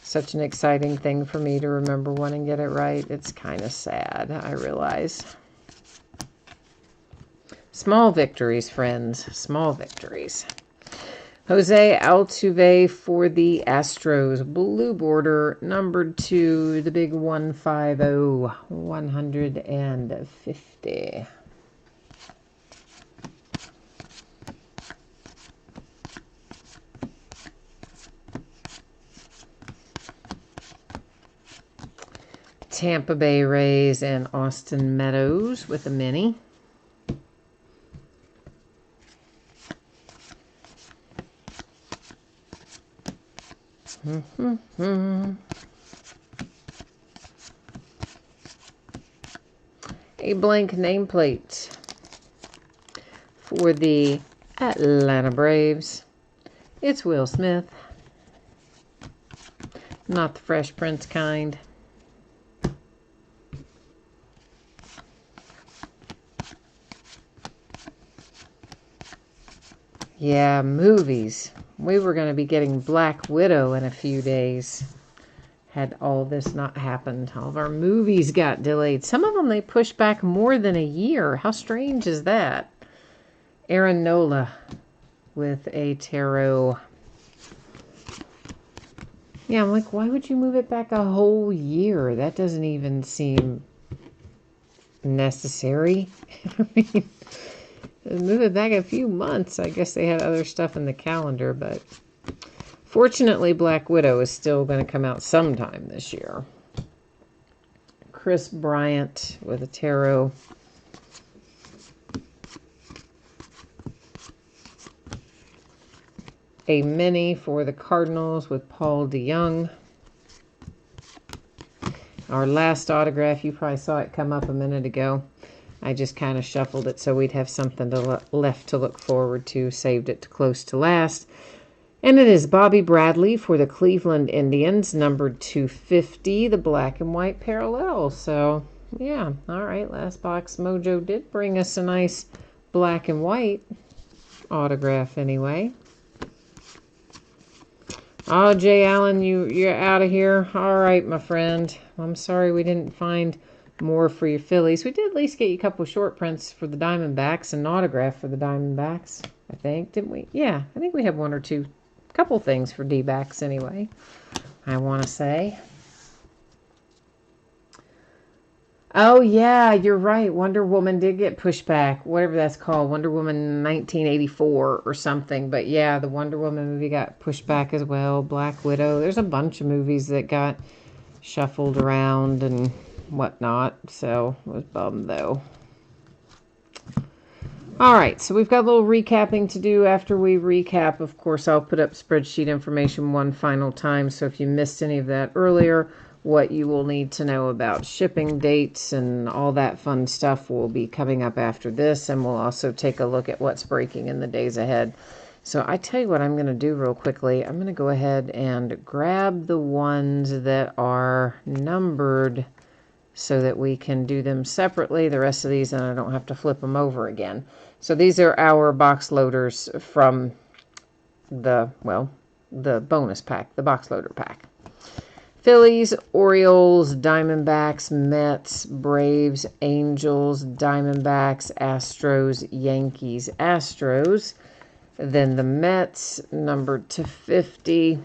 such an exciting thing for me to remember one and get it right. It's kind of sad, I realize. Small victories, friends. Small victories. Jose Altuve for the Astros. Blue border, numbered 2, the big 150, 150. Tampa Bay Rays and Austin Meadows with a mini. A blank nameplate for the Atlanta Braves. It's Will Smith. Not the Fresh Prince kind. Yeah, movies. We were going to be getting Black Widow in a few days. Had all this not happened. All of our movies got delayed. Some of them they pushed back more than a year. How strange is that? Aaron Nola with a tarot. Yeah, I'm like, why would you move it back a whole year? That doesn't even seem necessary. I mean, move it back a few months. I guess they had other stuff in the calendar, but fortunately, Black Widow is still going to come out sometime this year. Chris Bryant with a tarot. A mini for the Cardinals with Paul DeYoung. Our last autograph, you probably saw it come up a minute ago. I just kind of shuffled it so we'd have something left to look forward to. Saved it to close to last. And it is Bobby Bradley for the Cleveland Indians, numbered 250, the black and white parallel. So, yeah, all right, last box mojo did bring us a nice black and white autograph anyway. Oh, Jay Allen, you're out of here. All right, my friend. I'm sorry we didn't find more for your Phillies. We did at least get you a couple short prints for the Diamondbacks and an autograph for the Diamondbacks, I think, didn't we? Yeah, I think we have one or two, couple things for D-backs anyway, I want to say. Oh, yeah, you're right. Wonder Woman did get pushed back, whatever that's called, Wonder Woman 1984 or something. But yeah, the Wonder Woman movie got pushed back as well. Black Widow. There's a bunch of movies that got shuffled around and whatnot. So I was bummed, though. All right, so we've got a little recapping to do. After we recap, of course, I'll put up spreadsheet information one final time. So if you missed any of that earlier, what you will need to know about shipping dates and all that fun stuff will be coming up after this. And we'll also take a look at what's breaking in the days ahead. So I tell you what I'm going to do real quickly. I'm going to go ahead and grab the ones that are numbered so that we can do them separately. The rest of these, and I don't have to flip them over again. So these are our box loaders from the bonus pack, the box loader pack. Phillies, Orioles, Diamondbacks, Mets, Braves, Angels, Diamondbacks, Astros, Yankees, Astros. Then the Mets, numbered to 50.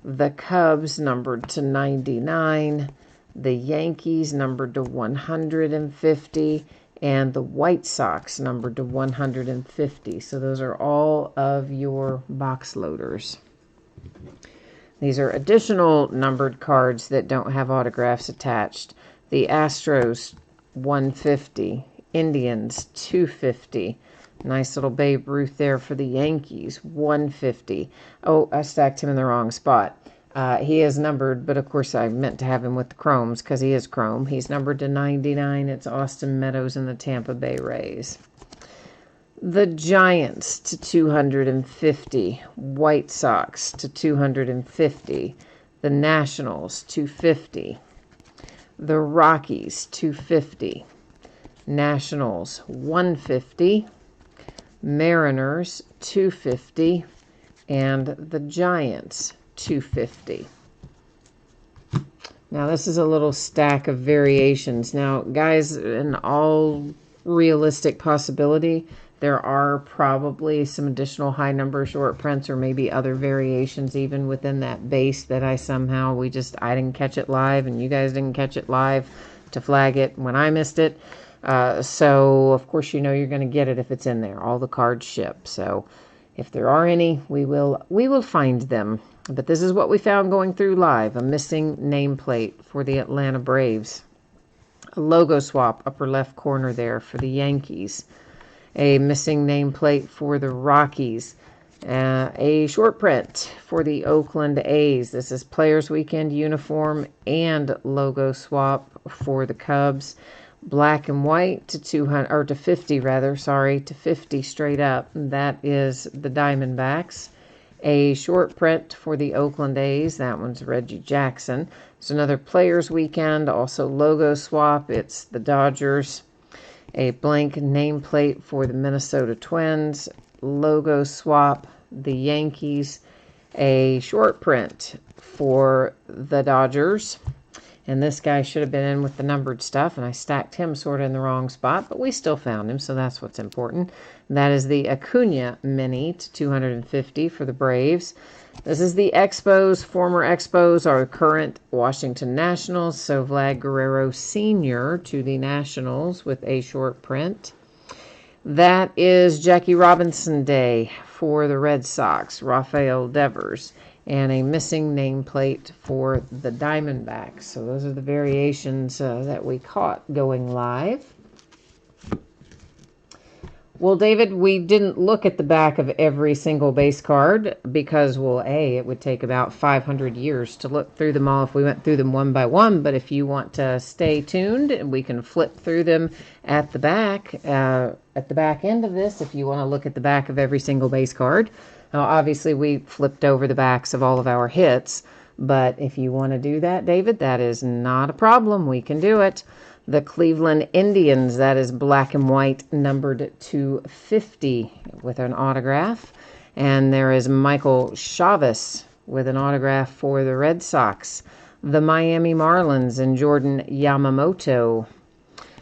The Cubs, numbered to 99. The Yankees, numbered to 150. And the White Sox, numbered to 150. So those are all of your box loaders. These are additional numbered cards that don't have autographs attached. The Astros, 150. Indians, 250. Nice little Babe Ruth there for the Yankees, 150. Oh, I stacked him in the wrong spot. He is numbered, but of course I meant to have him with the chromes because he is chrome. He's numbered to 99. It's Austin Meadows and the Tampa Bay Rays. The Giants to 250. White Sox to 250. The Nationals, 250. The Rockies, 250. Nationals, 150. Mariners, $2.50. And the Giants, $2.50. Now, this is a little stack of variations. Now, guys, in all realistic possibility, there are probably some additional high number short prints or maybe other variations even within that base that I didn't catch it live and you guys didn't catch it live to flag it when I missed it. So, of course, you know you're going to get it if it's in there. All the cards ship. So, if there are any, we will find them. But this is what we found going through live. A missing nameplate for the Atlanta Braves. A logo swap, upper left corner there for the Yankees. A missing nameplate for the Rockies. A short print for the Oakland A's. This is Players Weekend uniform and logo swap for the Cubs. Black and white to 200 or to 50 rather, sorry, to 50 straight up. That is the Diamondbacks. A short print for the Oakland A's. That one's Reggie Jackson. It's another Players Weekend, also logo swap. It's the Dodgers. A blank nameplate for the Minnesota Twins. Logo swap, the Yankees. A short print for the Dodgers. And this guy should have been in with the numbered stuff, and I stacked him sort of in the wrong spot, but we still found him, so that's what's important. That is the Acuna Mini to 250 for the Braves. This is the Expos. Former Expos are current Washington Nationals, so Vlad Guerrero Sr. to the Nationals with a short print. That is Jackie Robinson Day for the Red Sox, Rafael Devers. And a missing nameplate for the Diamondbacks. So those are the variations that we caught going live. Well, David, we didn't look at the back of every single base card because, well, it would take about 500 years to look through them all if we went through them one by one. But if you want to stay tuned, we can flip through them at the back end of this if you want to look at the back of every single base card. Now, obviously, we flipped over the backs of all of our hits, but if you want to do that, David, that is not a problem. We can do it. The Cleveland Indians, that is black and white, numbered to 50 with an autograph. And there is Michael Chavis with an autograph for the Red Sox. The Miami Marlins and Jordan Yamamoto,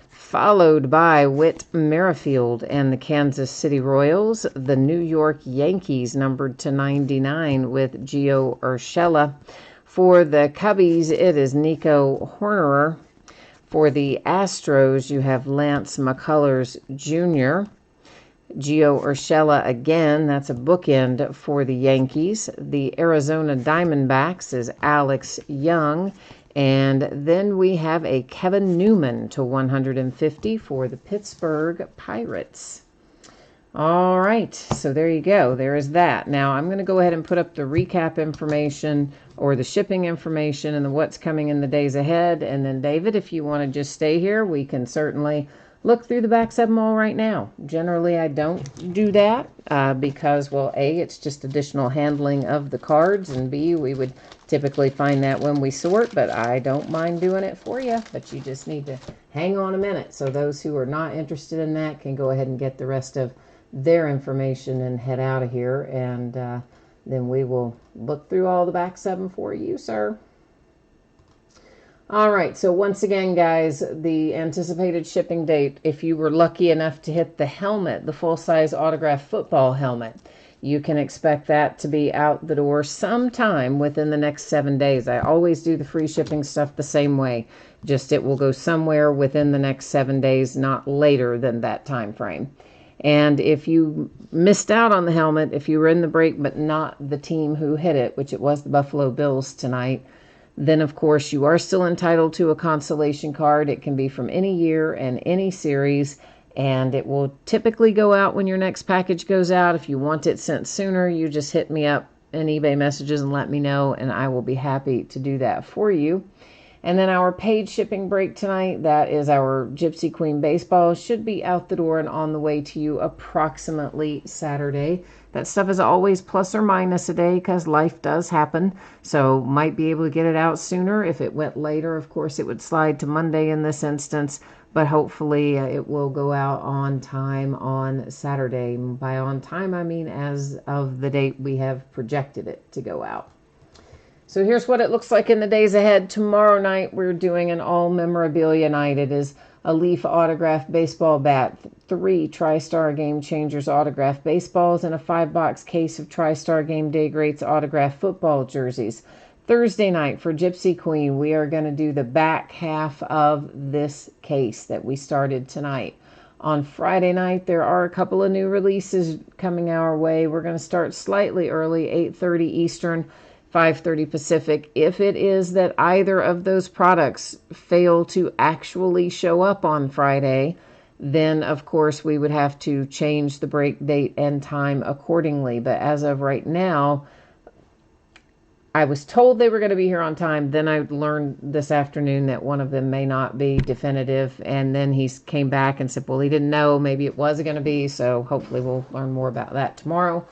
followed by Whit Merrifield and the Kansas City Royals. The New York Yankees, numbered to 99 with Gio Urshela. For the Cubbies, it is Nico Hornerer. For the Astros, you have Lance McCullers Jr. Gio Urshela again, that's a bookend for the Yankees. The Arizona Diamondbacks is Alex Young. And then we have a Kevin Newman to 150 for the Pittsburgh Pirates. All right, so there you go. There is that. Now, I'm going to go ahead and put up the recap information or the shipping information and what's coming in the days ahead. And then, David, if you want to just stay here, we can certainly look through the backs of them all right now. Generally, I don't do that because, well, A, it's just additional handling of the cards, and B, we would typically find that when we sort, but I don't mind doing it for you. But you just need to hang on a minute. So those who are not interested in that can go ahead and get the rest of their information and head out of here. And then we will look through all the backs of them for you, sir. All right, so once again, guys, the anticipated shipping date, if you were lucky enough to hit the helmet, the full-size autographed football helmet, you can expect that to be out the door sometime within the next 7 days. I always do the free shipping stuff the same way. Just it will go somewhere within the next 7 days, not later than that time frame. And if you missed out on the helmet, if you were in the break but not the team who hit it, which it was the Buffalo Bills tonight, then, of course, you are still entitled to a consolation card. It can be from any year and any series, and it will typically go out when your next package goes out. If you want it sent sooner, you just hit me up in eBay messages and let me know, and I will be happy to do that for you. And then our paid shipping break tonight, that is our Gypsy Queen Baseball, should be out the door and on the way to you approximately Saturday. That stuff is always plus or minus a day because life does happen. So might be able to get it out sooner. If it went later, of course, it would slide to Monday in this instance. but hopefully it will go out on time on Saturday. By on time, I mean as of the date we have projected it to go out. So here's what it looks like in the days ahead. Tomorrow night, we're doing an all memorabilia night. It is a Leaf autographed baseball bat, 3 TriStar Game Changers autographed baseballs, and a 5-box case of TriStar Game Day Greats autographed football jerseys. Thursday night for Gypsy Queen, we are going to do the back half of this case that we started tonight. On Friday night, there are a couple of new releases coming our way. We're going to start slightly early, 8:30 Eastern, 5:30 Pacific. If it is that either of those products fail to actually show up on Friday, then of course we would have to change the break date and time accordingly. But as of right now, I was told they were going to be here on time. Then I learned this afternoon that one of them may not be definitive. And then he came back and said, well, he didn't know. Maybe it was going to be. So hopefully we'll learn more about that tomorrow.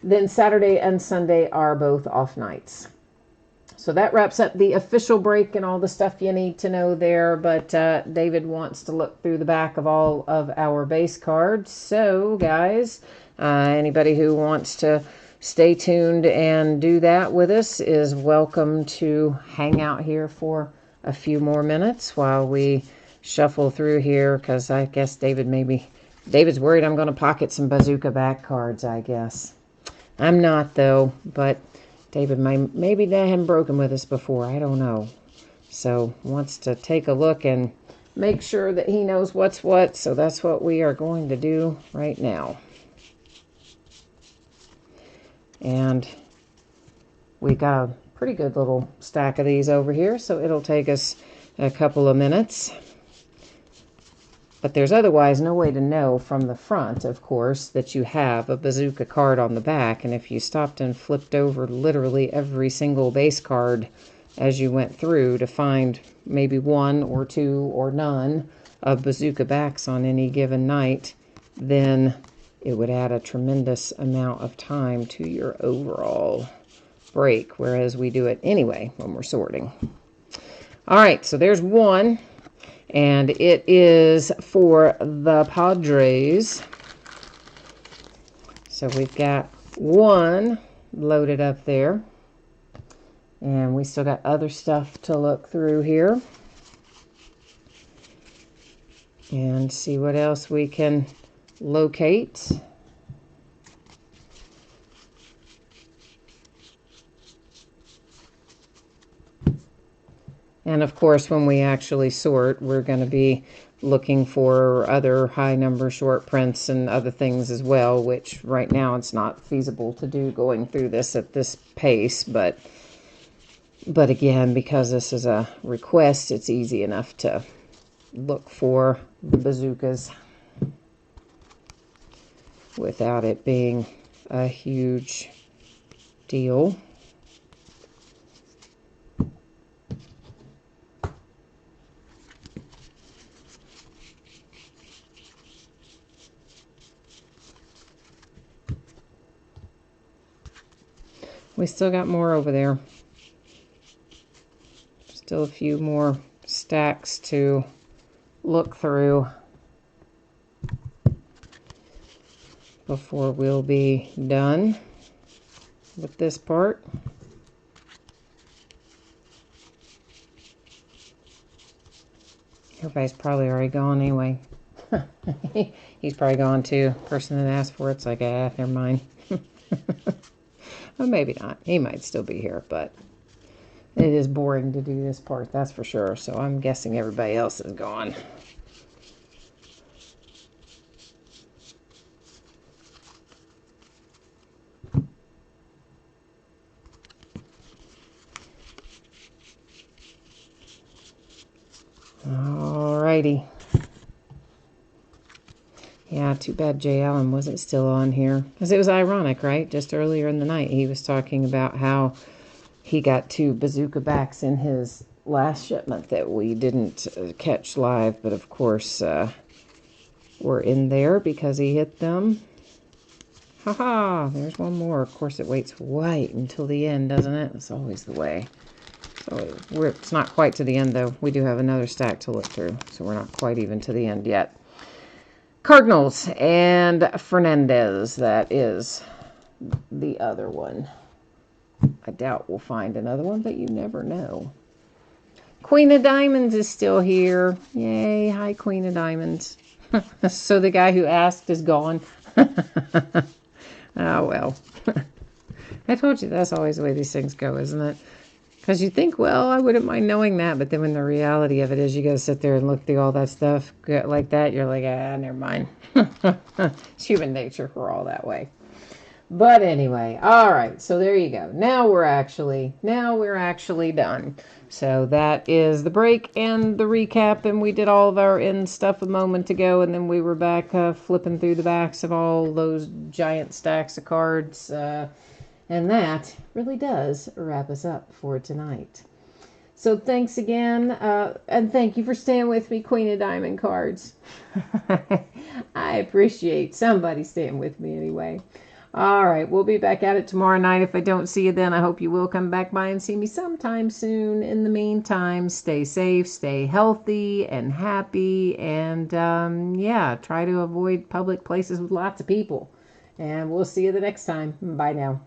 Then Saturday and Sunday are both off nights. So that wraps up the official break and all the stuff you need to know there. But David wants to look through the back of all of our base cards. So, guys, anybody who wants to stay tuned and do that with us is welcome to hang out here for a few more minutes while we shuffle through here, because I guess David's worried I'm going to pocket some bazooka back cards, I guess. I'm not, though, but David maybe they haven't broken with us before. I don't know. So wants to take a look and make sure that he knows what's what. So that's what we are going to do right now. And we got a pretty good little stack of these over here, so it'll take us a couple of minutes. But there's otherwise no way to know from the front, of course, that you have a bazooka card on the back. And if you stopped and flipped over literally every single base card as you went through to find maybe 1 or 2 or none of bazooka backs on any given night, then it would add a tremendous amount of time to your overall break, whereas we do it anyway when we're sorting. All right, so there's one, and it is for the Padres. So we've got one loaded up there, and we still got other stuff to look through here and see what else we can locate. And of course, when we actually sort, we're going to be looking for other high number short prints and other things as well, which right now it's not feasible to do going through this at this pace. But again, because this is a request, it's easy enough to look for the bazookas without it being a huge deal. We still got more over there. Still a few more stacks to look through before we'll be done with this part. Everybody's probably already gone anyway. He's probably gone too. Person that asked for it's like, never mind. Well, maybe not. He might still be here, but it is boring to do this part, that's for sure. So I'm guessing everybody else is gone. Alrighty. Yeah, too bad Jay Allen wasn't still on here. Because it was ironic, right? Just earlier in the night, he was talking about how he got 2 bazooka backs in his last shipment that we didn't catch live. But of course, we're in there because he hit them. Haha, there's one more. Of course, it waits right until the end, doesn't it? That's always the way. So it's not quite to the end, though. We do have another stack to look through, so we're not quite even to the end yet. Cardinals and Fernandez. That is the other one. I doubt we'll find another one, but you never know. Queen of Diamonds is still here. Yay. Hi, Queen of Diamonds. So the guy who asked is gone. Oh, well. I told you that's always the way these things go, isn't it? Because you think, well, I wouldn't mind knowing that. But then when the reality of it is you got to sit there and look through all that stuff like that, you're like, never mind. It's human nature. We're all that way. But anyway, all right. So there you go. Now we're actually done. So that is the break and the recap. And we did all of our end stuff a moment ago. And then we were back flipping through the backs of all those giant stacks of cards. And that really does wrap us up for tonight. So thanks again, and thank you for staying with me, Queen of Diamond cards. I appreciate somebody staying with me anyway. All right, we'll be back at it tomorrow night. If I don't see you then, I hope you will come back by and see me sometime soon. In the meantime, stay safe, stay healthy and happy, and yeah, try to avoid public places with lots of people. And we'll see you the next time. Bye now.